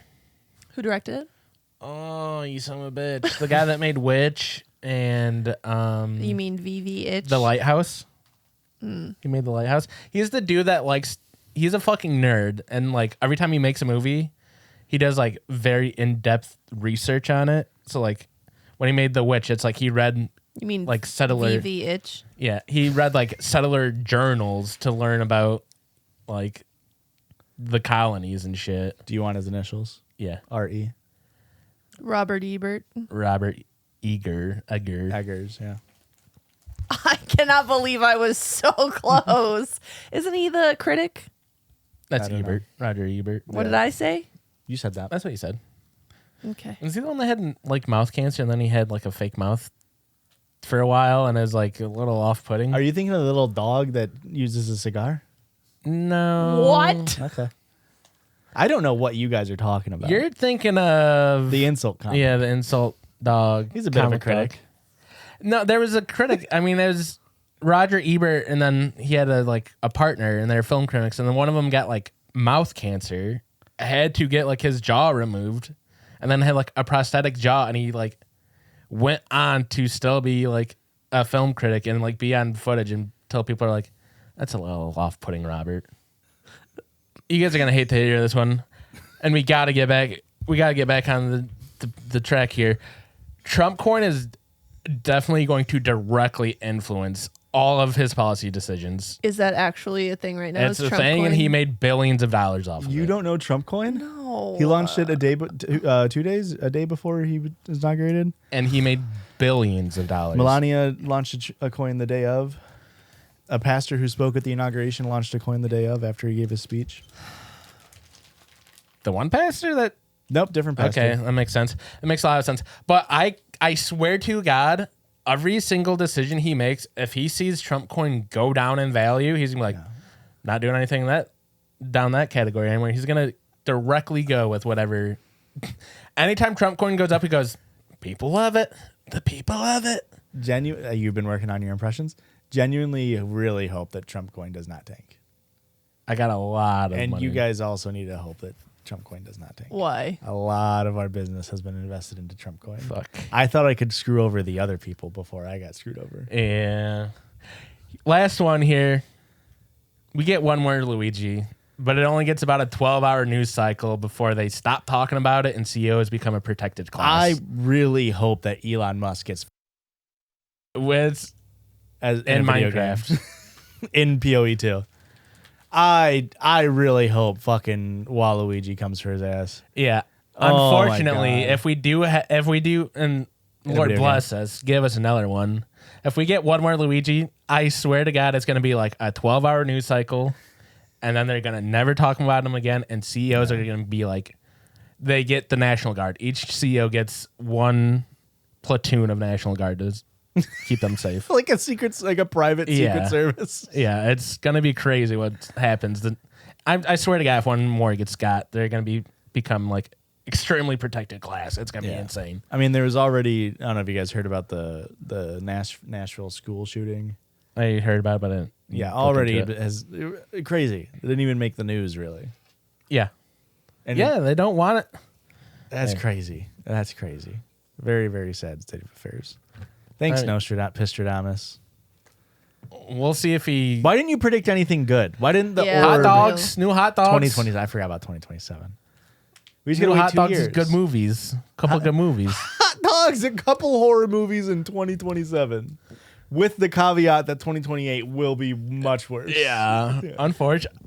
Who directed it? Oh, you son of a bitch! The guy that made Witch and You mean VV Itch? The Lighthouse. He made The Lighthouse. He's the dude that likes. He's a fucking nerd, and like every time he makes a movie, he does like very in-depth research on it. So like when he made The Witch, it's like he read You mean like settler. VV Itch? Yeah, he read like settler journals to learn about like the colonies and shit. Do you want his initials? Yeah, R.E. Robert Ebert. Robert Egger. Eggers. Yeah. I cannot believe I was so close. Isn't he the critic? That's I don't Ebert. Roger Ebert. What did I say? You said that. That's what he said. Okay. Was he the one that had like mouth cancer and then he had like a fake mouth for a while and is like a little off-putting? Are you thinking of the little dog that uses a cigar? No. What? Okay. I don't know what you guys are talking about. You're thinking of the insult comic. Yeah, the insult dog. He's a bit of a comic critic. book. No, there was a critic. I mean, there's Roger Ebert, and then he had a partner, and they're film critics, and then one of them got like mouth cancer, had to get like his jaw removed, and then had like a prosthetic jaw, and he like went on to still be like a film critic and like be on footage and tell people are like, that's a little off-putting, Robert. You guys are gonna hate to hear this one, and we gotta get back. We gotta get back on the track here. Trump coin is definitely going to directly influence all of his policy decisions. Is that actually a thing right now? It's Is a Trump thing, and coin? he made billions of dollars off of it. You don't know Trump coin? No. He launched it a day before he was inaugurated. And he made billions of dollars. Melania launched a coin the day of. A pastor who spoke at the inauguration launched a coin the day of after he gave his speech. The one pastor that... Nope, different pastor. Okay, that makes sense. It makes a lot of sense. But I swear to God, every single decision he makes, if he sees Trump coin go down in value, he's going to be like, not doing anything down that category anymore. He's going to directly go with whatever. Anytime Trump coin goes up, he goes, people love it. The people love it. You've been working on your impressions. Genuinely really hope that Trump coin does not tank. I got a lot of And money. you guys also need to hope that Trump coin does not tank. Why? A lot of our business has been invested into Trump coin. Fuck. I thought I could screw over the other people before I got screwed over. Yeah. Last one here. We get one more Luigi, but it only gets about a 12-hour news cycle before they stop talking about it and CEOs become a protected class. I really hope that Elon Musk gets With as in a video game. Minecraft. in PoE 2. I really hope fucking Waluigi comes for his ass. Yeah. Oh my Unfortunately, God. if we do, and In a Lord video bless us, give us another one. If we get one more Luigi, I swear to God, it's going to be like a 12-hour news cycle, and then they're going to never talk about him again, and CEOs are going to be like, they get the National Guard. Each CEO gets one platoon of National Guard to keep them safe. Like a private Yeah. secret service. Yeah, it's going to be crazy what happens. I swear to God, if one more gets got, they're going to become like extremely protected class. It's going to be insane. I mean, there was already, I don't know if you guys heard about the Nashville school shooting. I heard about it, but I didn't Yeah, look already into it. has crazy. It didn't even make the news really. Yeah. And Yeah, they don't want it. that's Hey. crazy. That's crazy. Very, very sad state of affairs. Thanks, All right. Pisstradamus. We'll see if he... Why didn't you predict anything good? Why didn't the Yeah. Hot orb- dogs, new hot dogs. 2020? I forgot about 2027. We just New gotta wait hot 2 dogs years. is good movies. Couple good movies. Hot dogs, a couple horror movies in 2027, with the caveat that 2028 will be much worse. Yeah. Unfortunately.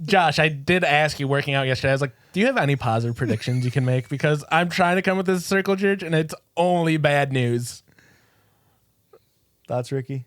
Josh, I did ask you working out yesterday. I was like, do you have any positive predictions you can make? Because I'm trying to come with this circle jerk and it's only bad news. Thoughts, Ricky?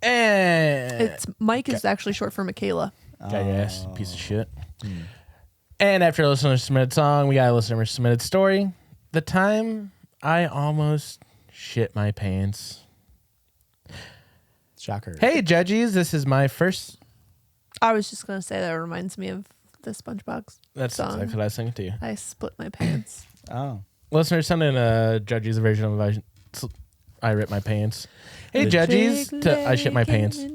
And It's Mike is actually short for Michaela. jackass, piece of shit. And after a listener submitted song, we got a listener submitted story. The time I almost shit my pants. Shocker. Hey, Judgies, this is my first. I was just gonna say that reminds me of the SpongeBob That's song. exactly what I was thinking too. I split my pants. Oh. Listeners, send in a Judgies version of I rip my pants. Hey, Judgies, I shit my pants. Hey,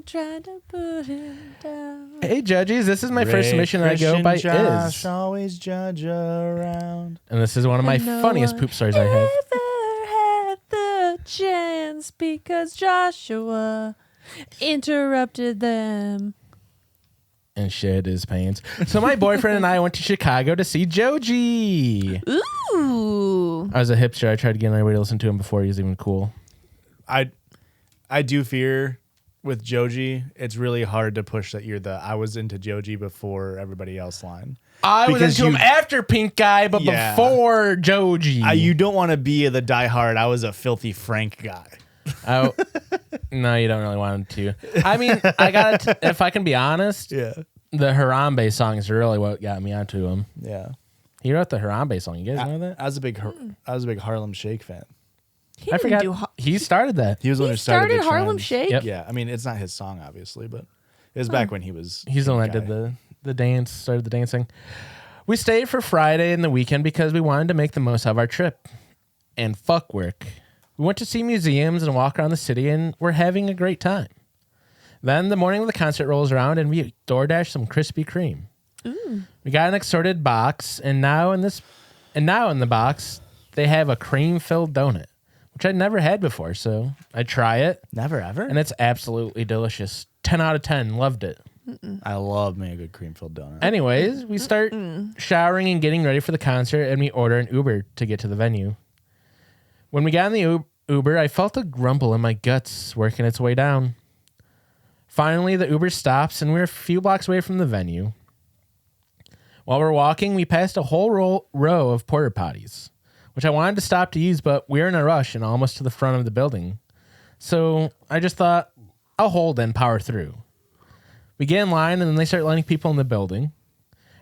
Judgies, this is my first submission that I go by Josh is. always judge around. And this is one of my No funniest one poop stories I have. Ever had the chance because Joshua interrupted them. And shit his pants. So my boyfriend and I went to Chicago to see Joji. Ooh. I was a hipster. I tried to get everybody to listen to him before he was even cool. I do fear with Joji, it's really hard to push that you're the I was into Joji before everybody else line. I was Because into him you- after Pink Guy, but Yeah. before Joji. You don't want to be the diehard, I was a filthy Frank guy. Oh, no, you don't really want him to. I mean, I got if I can be honest, Yeah. the Harambe song is really what got me onto him. Yeah. He wrote the Harambe song. You guys know that? I was a big Harlem Shake fan. He I didn't forgot. do he started that. He was the one He who started the Harlem trend. Shake? Yep. Yeah, I mean it's not his song obviously, but it was back when he was. He's the one that Pink did Guy. the dance, started the dancing. We stayed for Friday and the weekend because we wanted to make the most of our trip. And fuck work. We went to see museums and walk around the city, and we're having a great time. Then the morning of the concert rolls around, and we DoorDash some Krispy Kreme. We got an assorted box, and now in the box they have a cream-filled donut, which I'd never had before. So I try it, Never ever. and it's absolutely delicious. 10 out of 10. Loved it. I love me a good cream filled donut. Anyways, we start showering and getting ready for the concert, and we order an Uber to get to the venue. When we got in the Uber, I felt a grumble in my guts working its way down. Finally, the Uber stops, and we're a few blocks away from the venue. While we're walking, we passed a whole row of porta potties, which I wanted to stop to use, but we're in a rush and almost to the front of the building. So I just thought, I'll hold and power through. We get in line, and then they start letting people in the building.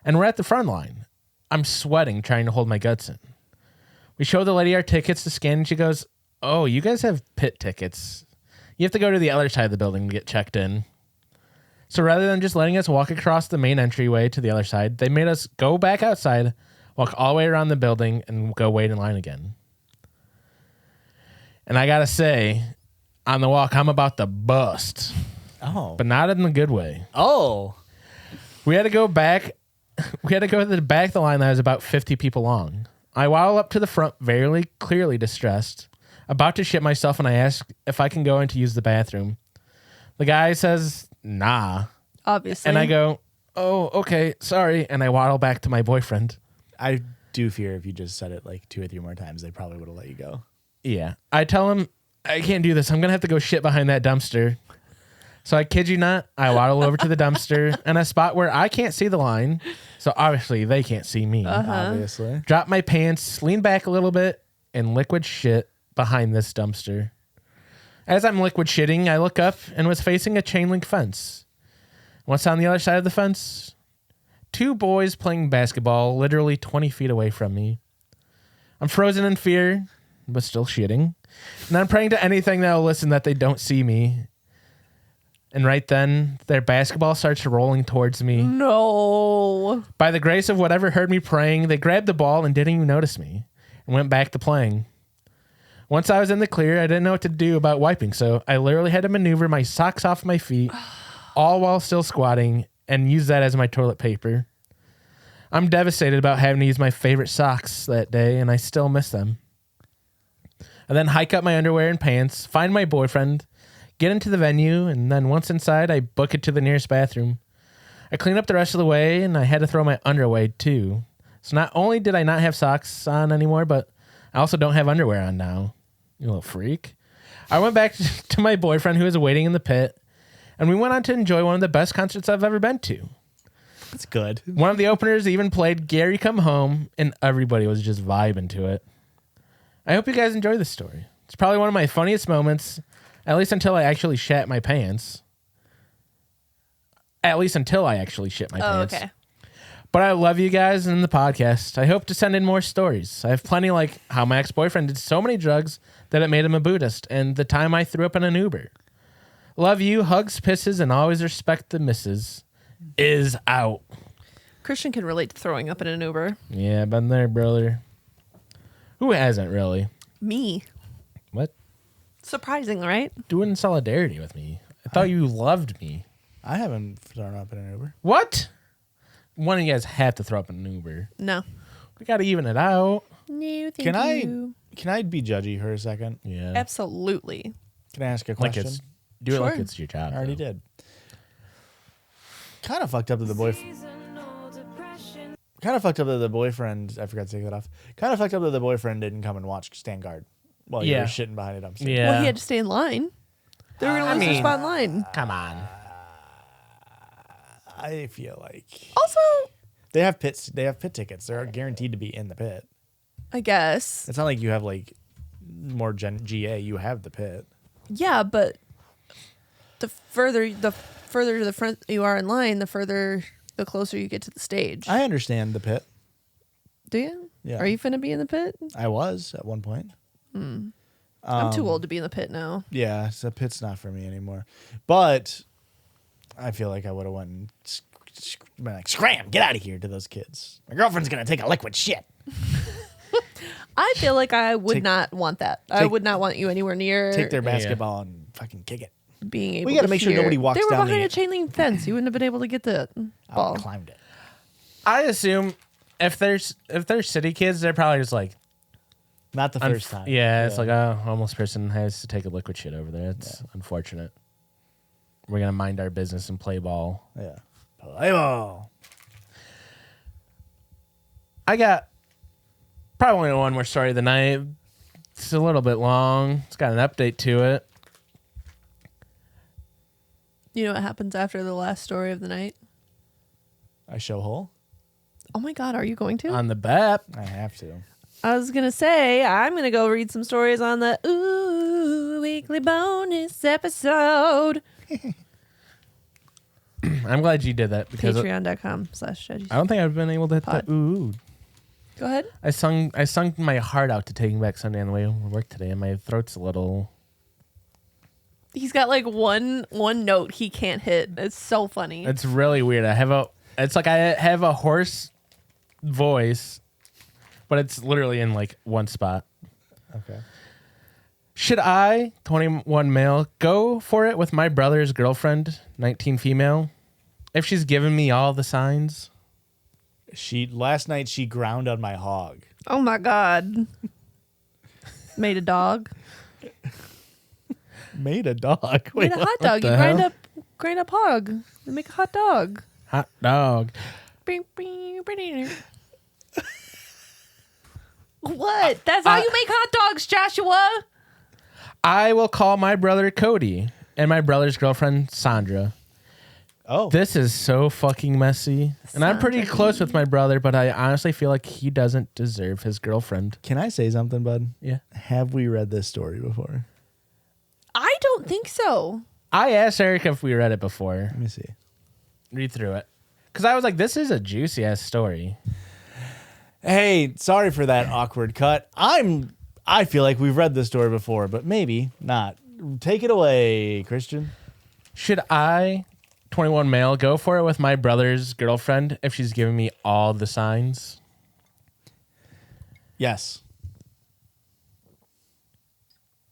And we're at the front line. I'm sweating, trying to hold my guts in. We show the lady our tickets to scan, and she goes, "Oh, you guys have pit tickets. You have to go to the other side of the building to get checked in." So rather than just letting us walk across the main entryway to the other side, they made us go back outside, walk all the way around the building, and go wait in line again. And I gotta say, on the walk, I'm about to bust, Oh. but not in the good way. Oh. We had to go back. We had to go to the back of the line that was about 50 people long. I waddle up to the front, very clearly distressed, about to shit myself, and I ask if I can go in to use the bathroom. The guy says, "Nah." Obviously. And I go, "Oh, okay, sorry." And I waddle back to my boyfriend. I do fear if you just said it like 2 or 3 more times, they probably would have let you go. Yeah. I tell him, "I can't do this. I'm going to have to go shit behind that dumpster." So I kid you not, I waddle over to the dumpster and a spot where I can't see the line. So obviously they can't see me. Obviously. Drop my pants, lean back a little bit, and liquid shit behind this dumpster. As I'm liquid shitting, I look up and was facing a chain link fence. What's on the other side of the fence? 2 boys playing basketball literally 20 feet away from me. I'm frozen in fear, but still shitting. And I'm praying to anything that will listen that they don't see me. And right then, their basketball starts rolling towards me. No. By the grace of whatever heard me praying, they grabbed the ball and didn't even notice me and went back to playing. Once I was in the clear, I didn't know what to do about wiping, so I literally had to maneuver my socks off my feet, all while still squatting, and use that as my toilet paper. I'm devastated about having to use my favorite socks that day, and I still miss them. I then hike up my underwear and pants, find my boyfriend, get into the venue, and then once inside, I book it to the nearest bathroom. I clean up the rest of the way, and I had to throw my underwear away too. So not only did I not have socks on anymore, but I also don't have underwear on now. You little freak. I went back to my boyfriend who was waiting in the pit, and we went on to enjoy one of the best concerts I've ever been to. That's good. One of the openers even played Gary Come Home, and everybody was just vibing to it. I hope you guys enjoy this story. It's probably one of my funniest moments. At least until I actually shat my pants. At least until I actually shit my Oh, pants. okay. But I love you guys and the podcast. I hope to send in more stories. I have plenty, like how my ex-boyfriend did so many drugs that it made him a Buddhist, and the time I threw up in an Uber. Love you, hugs, pisses, and always respect the misses. Is out. Christian can relate to throwing up in an Uber. Yeah, been there, brother. Who hasn't really? Me. What? Surprising, right? Do it in solidarity with me. I thought you loved me. I haven't thrown up in an Uber. What? One of you guys have to throw up in an Uber. No. We got to even it out. No, thank Can you. I be judgy for a second? Yeah. Absolutely. Can I ask a Like question? it's do it like Sure. it's your job. I already though. did. Kind of fucked up that the boyfriend. Kind of fucked up that the boyfriend. I forgot to take that off. Kind of fucked up that the boyfriend didn't come and watch Stand Guard while you Yeah. were shitting behind a dumpster. Yeah. Well, he had to stay in line. They were going to lose their mean- spot in line. Come on. I feel like Also, they have pits. They have pit tickets. They're guaranteed to be in the pit. I guess. It's not like you have like more GA. You have the pit. Yeah, but the further to the front you are in line, the closer you get to the stage. I understand the pit. Do you? Yeah. Are you finna be in the pit? I was at one point. I'm Um, too old to be in the pit now. Yeah, so pit's not for me anymore. But I feel like I would have went and been like, scram, get out of here to those kids. My girlfriend's gonna take a liquid shit. I feel like I would Take- not want that. I take- would not want you anywhere near Take their basketball and fucking kick it. being able. We gotta to make sure hear. nobody walks They were down behind the- a chain link fence. You wouldn't have been able to get the I ball. climbed it. I assume if there's city kids, they're probably just like Not the first time. Yeah, it's like a homeless person has to take a liquid shit over there. It's unfortunate. We're gonna mind our business and play ball. Yeah. Play ball. I got probably only one more story of the night. It's a little bit long. It's got an update to it. You know what happens after the last story of the night? I show hole. Oh my God, are you going to? On the BEP. I have to. I was gonna say I'm gonna go read some stories on the Ooh Weekly Bonus episode. I'm glad you did that because Patreon.com/Judgies. I don't think I've been able to hit Pod. the ooh. Go ahead. I sung my heart out to Taking Back Sunday on the way home from work today, and my throat's a little. He's got like one note he can't hit. It's so funny. It's really weird. It's like I have a hoarse voice, but it's literally in like one spot. Okay. Should I, 21 male, go for it with my brother's girlfriend, 19 female, if she's given me all the signs? Last night she ground on my hog. Oh my God. Made a dog. Made a dog. Made a hot dog. You the grind hell? up hog. You make a hot dog. Hot dog. What? That's how you make hot dogs, Joshua. I will call my brother Cody and my brother's girlfriend Sandra. Oh. This is so fucking messy. And I'm pretty Sandra. close with my brother, but I honestly feel like he doesn't deserve his girlfriend. Can I say something, bud? Yeah. Have we read this story before? I don't think so. I asked Eric if we read it before. Let me see. Read through it. Because I was like, this is a juicy ass story. Hey, sorry for that awkward cut. I feel like we've read this story before, but maybe not. Take it away, Christian. Should I, 21 male, go for it with my brother's girlfriend if she's giving me all the signs? Yes.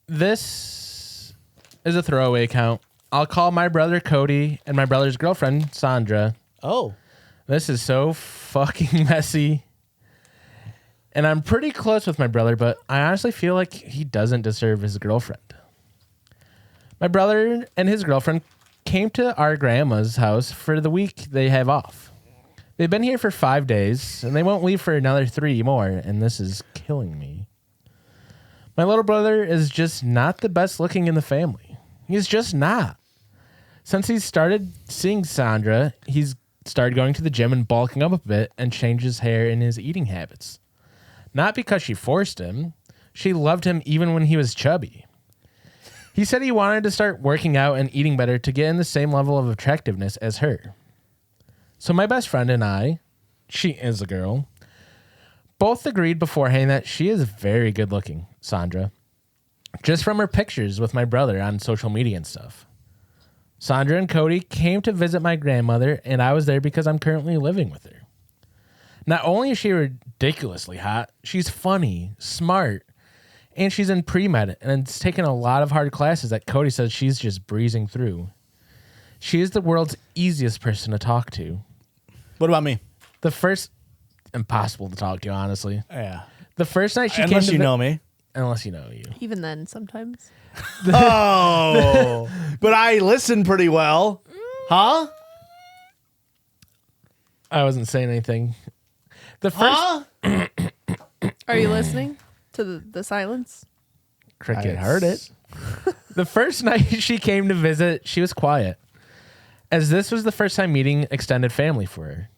This is a throwaway account. I'll call my brother Cody and my brother's girlfriend Sandra. Oh. This is so fucking messy. And I'm pretty close with my brother, but I honestly feel like he doesn't deserve his girlfriend. My brother and his girlfriend came to our grandma's house for the week they have off. They've been here for 5 days, and they won't leave for another 3 more, and this is killing me. My little brother is just not the best looking in the family. He's just not. Since he started seeing Sandra, he's started going to the gym and bulking up a bit and changed his hair and his eating habits. Not because she forced him. She loved him even when he was chubby. He said he wanted to start working out and eating better to get in the same level of attractiveness as her. So my best friend and I, she is a girl, both agreed beforehand that she is very good looking, Sandra. Just from her pictures with my brother on social media and stuff. Sandra and Cody came to visit my grandmother, and I was there because I'm currently living with her. Not only is she ridiculously hot, she's funny, smart, and she's in pre-med and it's taken a lot of hard classes that Cody says she's just breezing through. She is the world's easiest person to talk to. What about me? The first... Impossible to talk to, honestly. Yeah. The first night she Unless came you to know me. Unless you know you. Even then, sometimes. Oh, but I listen pretty well. Huh? I wasn't saying anything. The first... Huh? Are you listening to the silence? Cricket I heard it. The first night she came to visit, she was quiet, as this was the first time meeting extended family for her.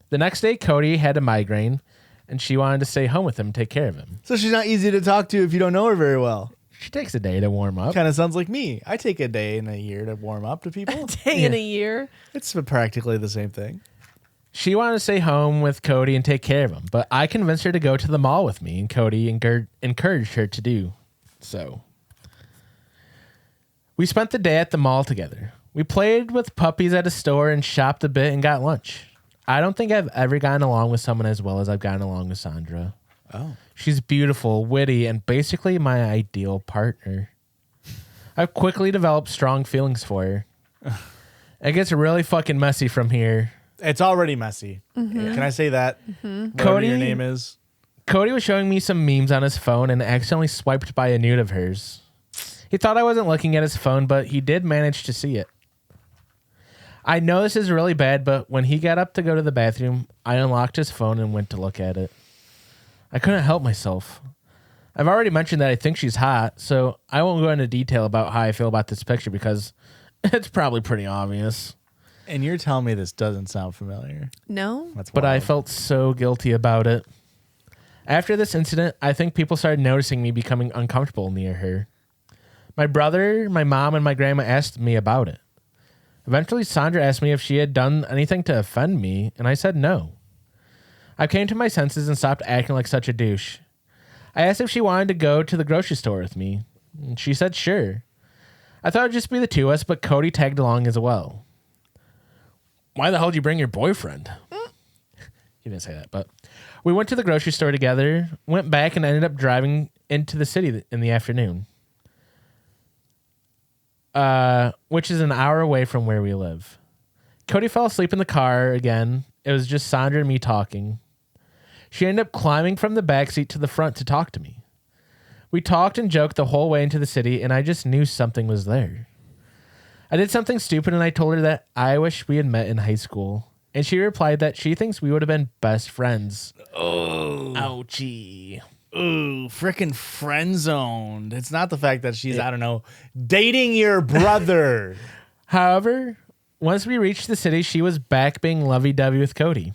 The next day, Cody had a migraine, and she wanted to stay home with him and take care of him. So she's not easy to talk to if you don't know her very well. She takes a day to warm up. Kind of sounds like me. I take a day and a year to warm up to people. Day in a year. It's practically the same thing. She wanted to stay home with Cody and take care of him, but I convinced her to go to the mall with me, and Cody encouraged her to do so. We spent the day at the mall together. We played with puppies at a store and shopped a bit and got lunch. I don't think I've ever gotten along with someone as well as I've gotten along with Sandra. Oh. She's beautiful, witty, and basically my ideal partner. I've quickly developed strong feelings for her. It gets really fucking messy from here. It's already messy. Mm-hmm. Can I say that? Whatever Cody- your name is. Cody was showing me some memes on his phone and accidentally swiped by a nude of hers. He thought I wasn't looking at his phone, but he did manage to see it. I know this is really bad, but when he got up to go to the bathroom, I unlocked his phone and went to look at it. I couldn't help myself. I've already mentioned that I think she's hot, so I won't go into detail about how I feel about this picture because it's probably pretty obvious. And you're telling me this doesn't sound familiar. No? That's But I wild. felt so guilty about it. After this incident, I think people started noticing me becoming uncomfortable near her. My brother, my mom, and my grandma asked me about it. Eventually, Sandra asked me if she had done anything to offend me, and I said no. I came to my senses and stopped acting like such a douche. I asked if she wanted to go to the grocery store with me, and she said sure. I thought it would just be the two of us, but Cody tagged along as well. Why the hell did you bring your boyfriend? He didn't say that, but we went to the grocery store together, went back, and ended up driving into the city in the afternoon. Which is an hour away from where we live. Cody fell asleep in the car again. It was just Sandra and me talking. She ended up climbing from the back seat to the front to talk to me. We talked and joked the whole way into the city, and I just knew something was there. I did something stupid, and I told her that I wish we had met in high school. And she replied that she thinks we would have been best friends. Oh. Ouchie. Ooh, freaking friend zoned. It's not the fact that she's, I don't know, dating your brother. However, once we reached the city, she was back being lovey-dovey with Cody.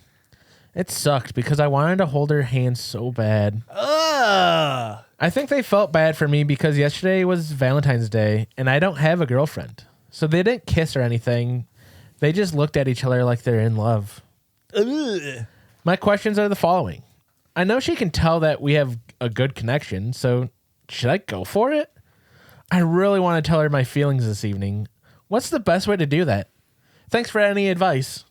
It sucked because I wanted to hold her hand so bad. Ugh. I think they felt bad for me because yesterday was Valentine's Day and I don't have a girlfriend. So they didn't kiss or anything. They just looked at each other like they're in love. Ugh. My questions are the following. I know she can tell that we have a good connection, so should I go for it? I really want to tell her my feelings this evening. What's the best way to do that? Thanks for any advice.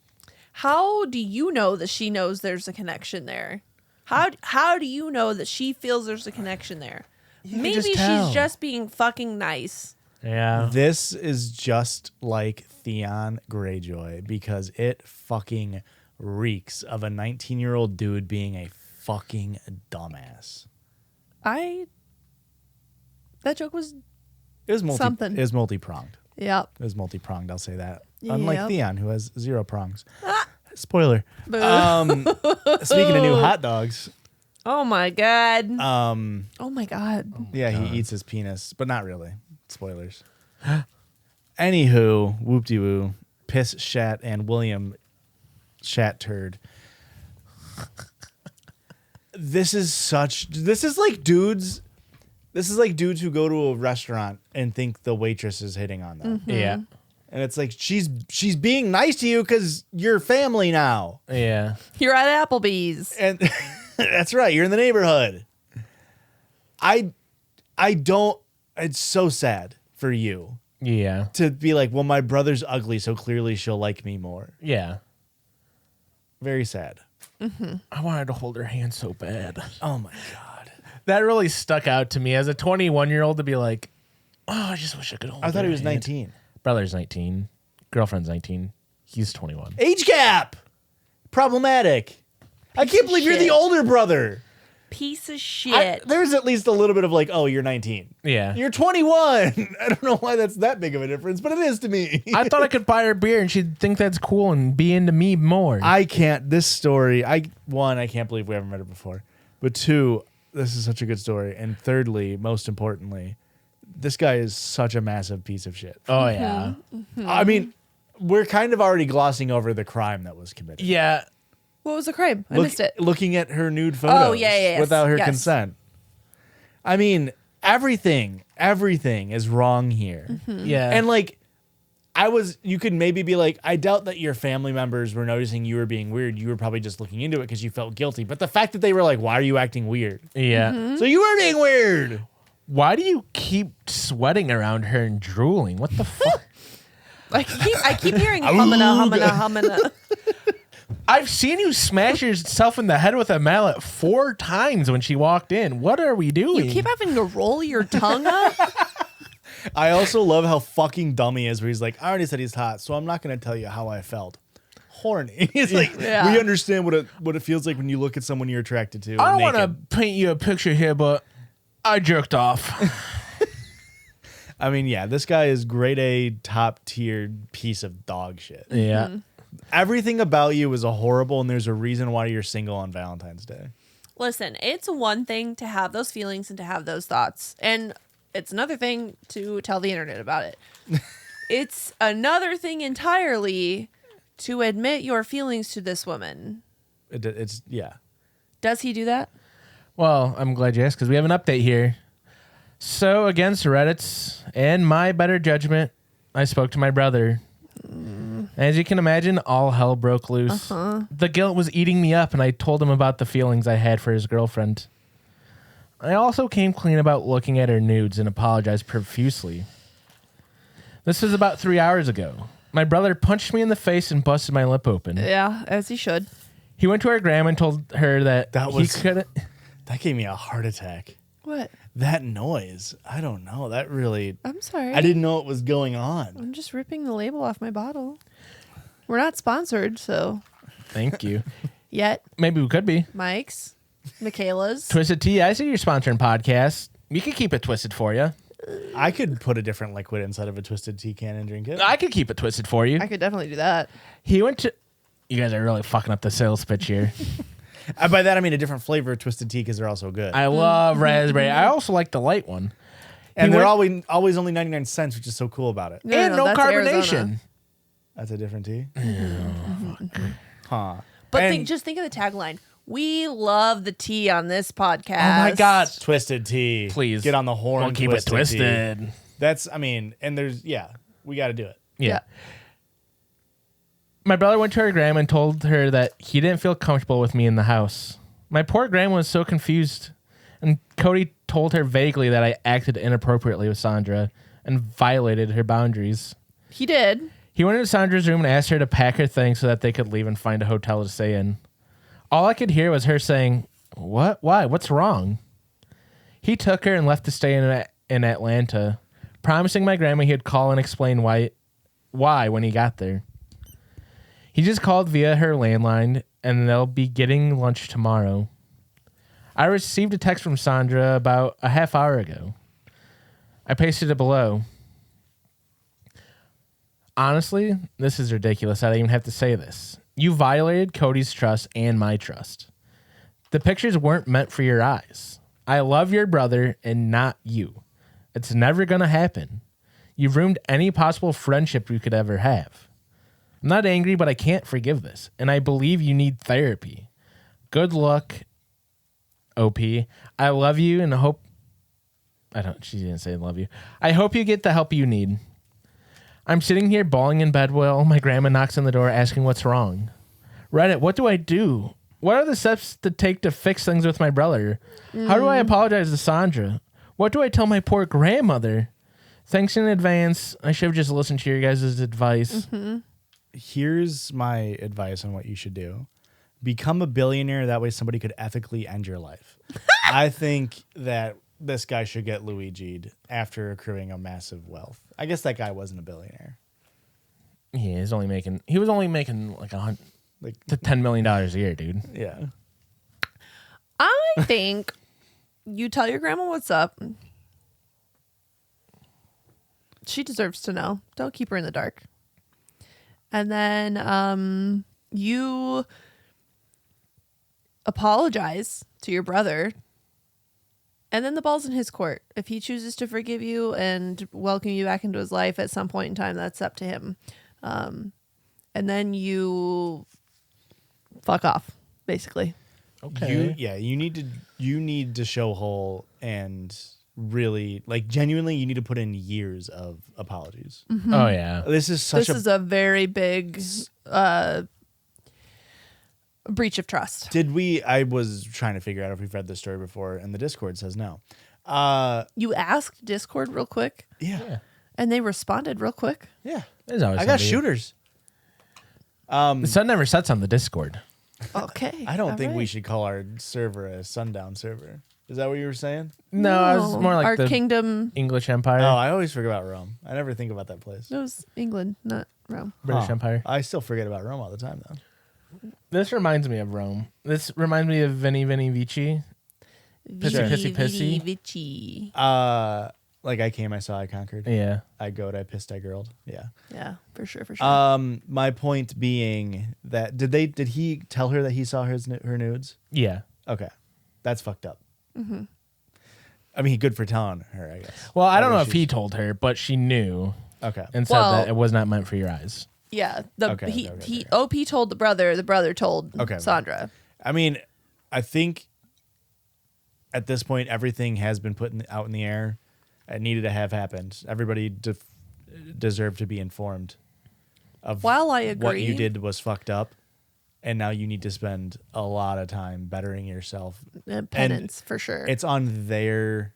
How do you know that she knows there's a connection there? How do you know that she feels there's a connection there? Maybe just she's tell. just being fucking nice. Yeah. This is just like Theon Greyjoy because it fucking reeks of a 19-year-old dude being a fucking dumbass. That joke was It was Something. It was multi-pronged. yep. It was multi-pronged, I'll say that. Unlike Yep. Theon, who has 0 prongs. Spoiler. Boo. Speaking of new hot dogs, Oh my god. oh my god. yeah, he eats his penis, but not really. Spoilers. Anywho, whoop-de-woo, Piss Shat and William Shat Turd. This is like dudes This is like dudes who go to a restaurant and think the waitress is hitting on them. Yeah. And it's like, she's being nice to you because you're family now. Yeah. You're at Applebee's. And that's right. You're in the neighborhood. I don't, it's so sad for you Yeah. to be like, well, my brother's ugly, so clearly she'll like me more. Yeah. Very sad. I wanted to hold her hand so bad. Oh my God. That really stuck out to me as a 21-year-old to be like, oh, I just wish I could hold her I thought he was hand. 19. Brother's 19. Girlfriend's 19. He's 21. Age gap. Problematic. I can't believe you're the shit. older brother. Piece of shit. There's at least a little bit of like, oh, you're 19. Yeah. You're 21. I don't know why that's that big of a difference, but it is to me. I thought I could buy her beer and she'd think that's cool and be into me more. I can't. This story, I can't believe we haven't read it before. But two, this is such a good story. And thirdly, most importantly, this guy is such a massive piece of shit. Oh, yeah. I mean, we're kind of already glossing over the crime that was committed. Yeah. What was the crime? I missed it. Looking at her nude photos yes, without her yes. consent. I mean, everything is wrong here. Yeah. And like, you could maybe be like, I doubt that your family members were noticing you were being weird. You were probably just looking into it because you felt guilty. But the fact that they were like, why are you acting weird? yeah. So you were being weird. Why do you keep sweating around her and drooling? What the fuck? I keep hearing humana. I've seen you smash yourself in the head with a mallet 4 times when she walked in. What are we doing? You keep having to roll your tongue up. I also love how fucking dumb he is where he's like, I already said he's hot, so I'm not going to tell you how I felt. Horny. It's like, Yeah. we understand what it feels like when you look at someone you're attracted to. I don't want to naked. paint you a picture here, but I jerked off. I mean, yeah, this guy is grade A, top tier piece of dog shit. Yeah. Everything about you is a horrible, and there's a reason why you're single on Valentine's Day. Listen, it's one thing to have those feelings and to have those thoughts. And it's another thing to tell the internet about it. It's another thing entirely to admit your feelings to this woman. It's yeah. Does he do that? Well, I'm glad you asked because we have an update here. So, against Reddit's and my better judgment, I spoke to my brother. As you can imagine, all hell broke loose. The guilt was eating me up, and I told him about the feelings I had for his girlfriend. I also came clean about looking at her nudes and apologized profusely. This was about 3 hours ago. My brother punched me in the face and busted my lip open. Yeah, as he should. He went to our grandma and told her that he couldn't. That gave me a heart attack. What? That noise. I don't know. That really. I'm sorry. I didn't know what was going on. I'm just ripping the label off my bottle. We're not sponsored, so Thank you. yet. Maybe we could be. Mike's, Michaela's. Twisted Tea, I see you're sponsoring podcasts. We could keep it twisted for you. I could put a different liquid inside of a Twisted Tea can and drink it. I could keep it twisted for you. I could definitely do that. He went to. You guys are really fucking up the sales pitch here. By that I mean a different flavor of Twisted Tea because they're also good. I love raspberry. I also like the light one. And He they're went- always only 99 cents, which is so cool about it. And no that's carbonation. Arizona. That's a different tea? Huh. But And just think of the tagline. We love the tea on this podcast. Oh my God. Twisted Tea. Please. Get on the horn. We'll keep it Tea. twisted. That's, I mean, and there's, yeah, we got to do it. Yeah. My brother went to her grandma and told her that he didn't feel comfortable with me in the house. My poor grandma was so confused, and Cody told her vaguely that I acted inappropriately with Sandra and violated her boundaries. He did. He went into Sandra's room and asked her to pack her things so that they could leave and find a hotel to stay in. All I could hear was her saying, "What? Why? What's wrong?" He took her and left to stay in Atlanta, promising my grandma he'd call and explain why when he got there. He just called via her landline, and they'll be getting lunch tomorrow. I received a text from Sandra about a half hour ago. I pasted it below. Honestly, this is ridiculous. I don't even have to say this. You violated Cody's trust and my trust. The pictures weren't meant for your eyes. I love your brother and not you. It's never going to happen. You've ruined any possible friendship you could ever have. I'm not angry, but I can't forgive this. And I believe you need therapy. Good luck, OP. I love you and She didn't say love you. I hope you get the help you need. I'm sitting here bawling in bed while my grandma knocks on the door asking what's wrong. Reddit, what do I do? What are the steps to take to fix things with my brother? How do I apologize to Sandra? What do I tell my poor grandmother? Thanks in advance. I should have just listened to your guys' advice. Here's my advice on what you should do. Become a billionaire. That way somebody could ethically end your life. I think that this guy should get Luigi'd after accruing a massive wealth. I guess that guy wasn't a billionaire. Yeah, he was only making like $10 million a year, dude. Yeah. I think you tell your grandma what's up. She deserves to know. Don't keep her in the dark. And then you apologize to your brother. And then the ball's in his court. If he chooses to forgive you and welcome you back into his life at some point in time, that's up to him. And then you fuck off, basically. Okay. You need to show whole and really, like, genuinely, you need to put in years of apologies. Oh yeah. This is a very big breach of trust. I was trying to figure out if we've read this story before, and the Discord says no. You asked Discord real quick, Yeah. and they responded real quick. Yeah. There's always I got somebody. shooters. The sun never sets on the Discord. Okay. I don't all think we right. should call our server a sundown server. Is that what you were saying? No, I was more like our the kingdom. English Empire, Oh, I always forget about Rome. I never think about that place. It was England, not Rome. British Huh. Empire. I still forget about Rome all the time, though. This reminds me of Rome. This reminds me of Veni Veni Vici. Pissy, pissy, pissy. Vici. Like I came, I saw, I conquered. Yeah. I goad, I pissed, I girled. Yeah. Yeah, for sure. My point being that did he tell her that he saw her nudes? Yeah. Okay, that's fucked up. I mean, good for telling her, I guess. Well, I don't know if She's- he told her, but she knew Okay. and said Well- that it was not meant for your eyes. Yeah, Okay. OP told the brother told Okay. Sandra. I mean, I think at this point everything has been put out in the air. It needed to have happened. Everybody deserved to be informed of While I what you agree- did was fucked up, and now you need to spend a lot of time bettering yourself. Penance, for sure. It's on their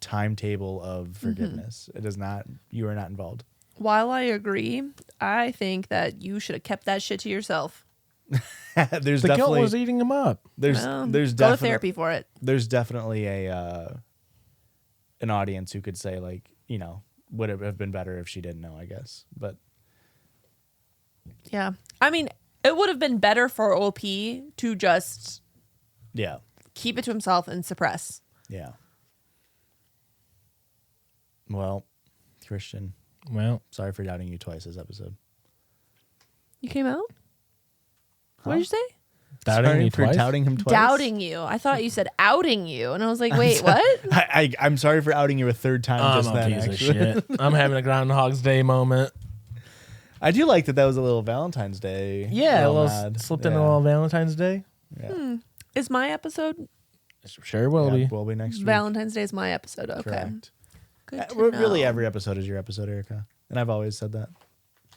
timetable of forgiveness. It is not. You are not involved. While I agree, I think that you should have kept that shit to yourself. There's The guilt definitely was eating him up. there's Well, there's go to definitely therapy for it. there's definitely an audience who could say, like, would it have been better if she didn't know, I guess. But Yeah, I mean, it would have been better for OP to just yeah. keep it to himself and suppress. Yeah. Well, Christian, Well, sorry for doubting you twice this episode. You came out? What did you say? doubting Sorry me for twice. doubting him twice. Doubting you. I thought you said outing you, and I was like, wait, what? I'm sorry for outing you a third time I'm just a then. piece of Actually. shit. I'm having a Groundhog's Day moment. I do like that was a little Valentine's Day. Yeah, a little nod. slipped in Yeah. a little Valentine's Day. Yeah. Is my episode Sure will Yeah, be. will be next week. Valentine's Day is my episode? Okay. Correct. Good to Really, know. every episode is your episode, Erica. And I've always said that.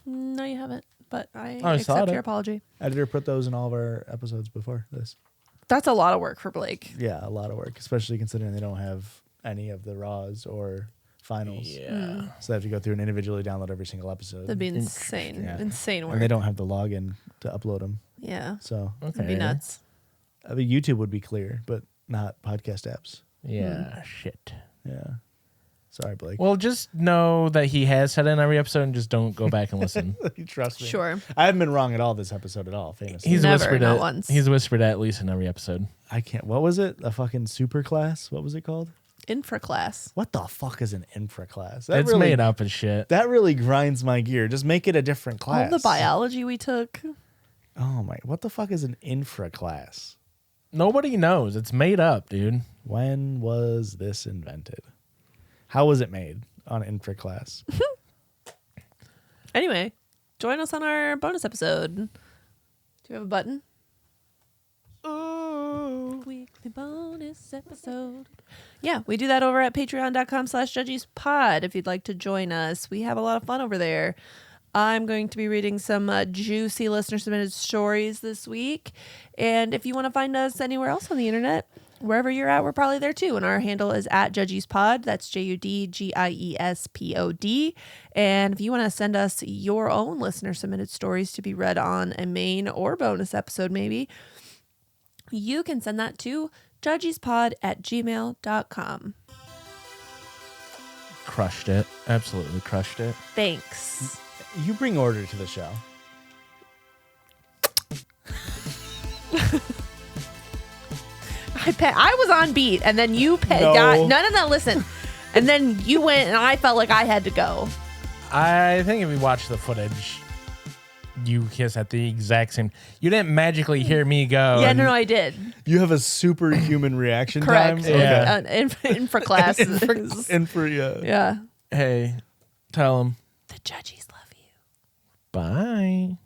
No, you haven't. But I I saw accept it. your apology. Editor put those in all of our episodes before this. That's a lot of work for Blake. Yeah, a lot of work, especially considering they don't have any of the raws or finals. Yeah. So they have to go through and individually download every single episode. That'd be insane. Yeah. Insane work. And they don't have the login to upload them. Yeah. So That'd be nuts. I mean, YouTube would be clear, but not podcast apps. Yeah. Shit. Yeah. Sorry, Blake. Well, just know that he has said it in every episode, and just don't go back and listen. You trust me. Sure. I haven't been wrong at all this episode at all, famously. He's Never, whispered not it. once. He's whispered at least in every episode. I can't. What was it? A fucking super class? What was it called? Infra class. What the fuck is an infra class? It's really, made up as shit. That really grinds my gear. Just make it a different All class. the biology we took. Oh my! What the fuck is an infra class? Nobody knows. It's made up, dude. When was this invented? How was it made on infra class? Anyway, join us on our bonus episode. Do you have a button? Ooh. Weekly bonus episode. Yeah, we do that over at patreon.com/judgiespod if you'd like to join us. We have a lot of fun over there. I'm going to be reading some juicy listener submitted stories this week. And if you want to find us anywhere else on the internet, wherever you're at, we're probably there too. And our handle is @JudgiesPod. That's JUDGIESPOD. And if you want to send us your own listener submitted stories to be read on a main or bonus episode, maybe, you can send that to judgiespod@gmail.com. Crushed it. Absolutely crushed it. Thanks. You bring order to the show. I was on beat, and then you no, listen. And then you went, and I felt like I had to go. I think if you watch the footage, you kiss at the exact same. You didn't magically hear me go. Yeah, no, I did. You have a superhuman reaction Correct. time? Yeah. In for classes. Yeah. Hey, tell them The Judgies love you. bye.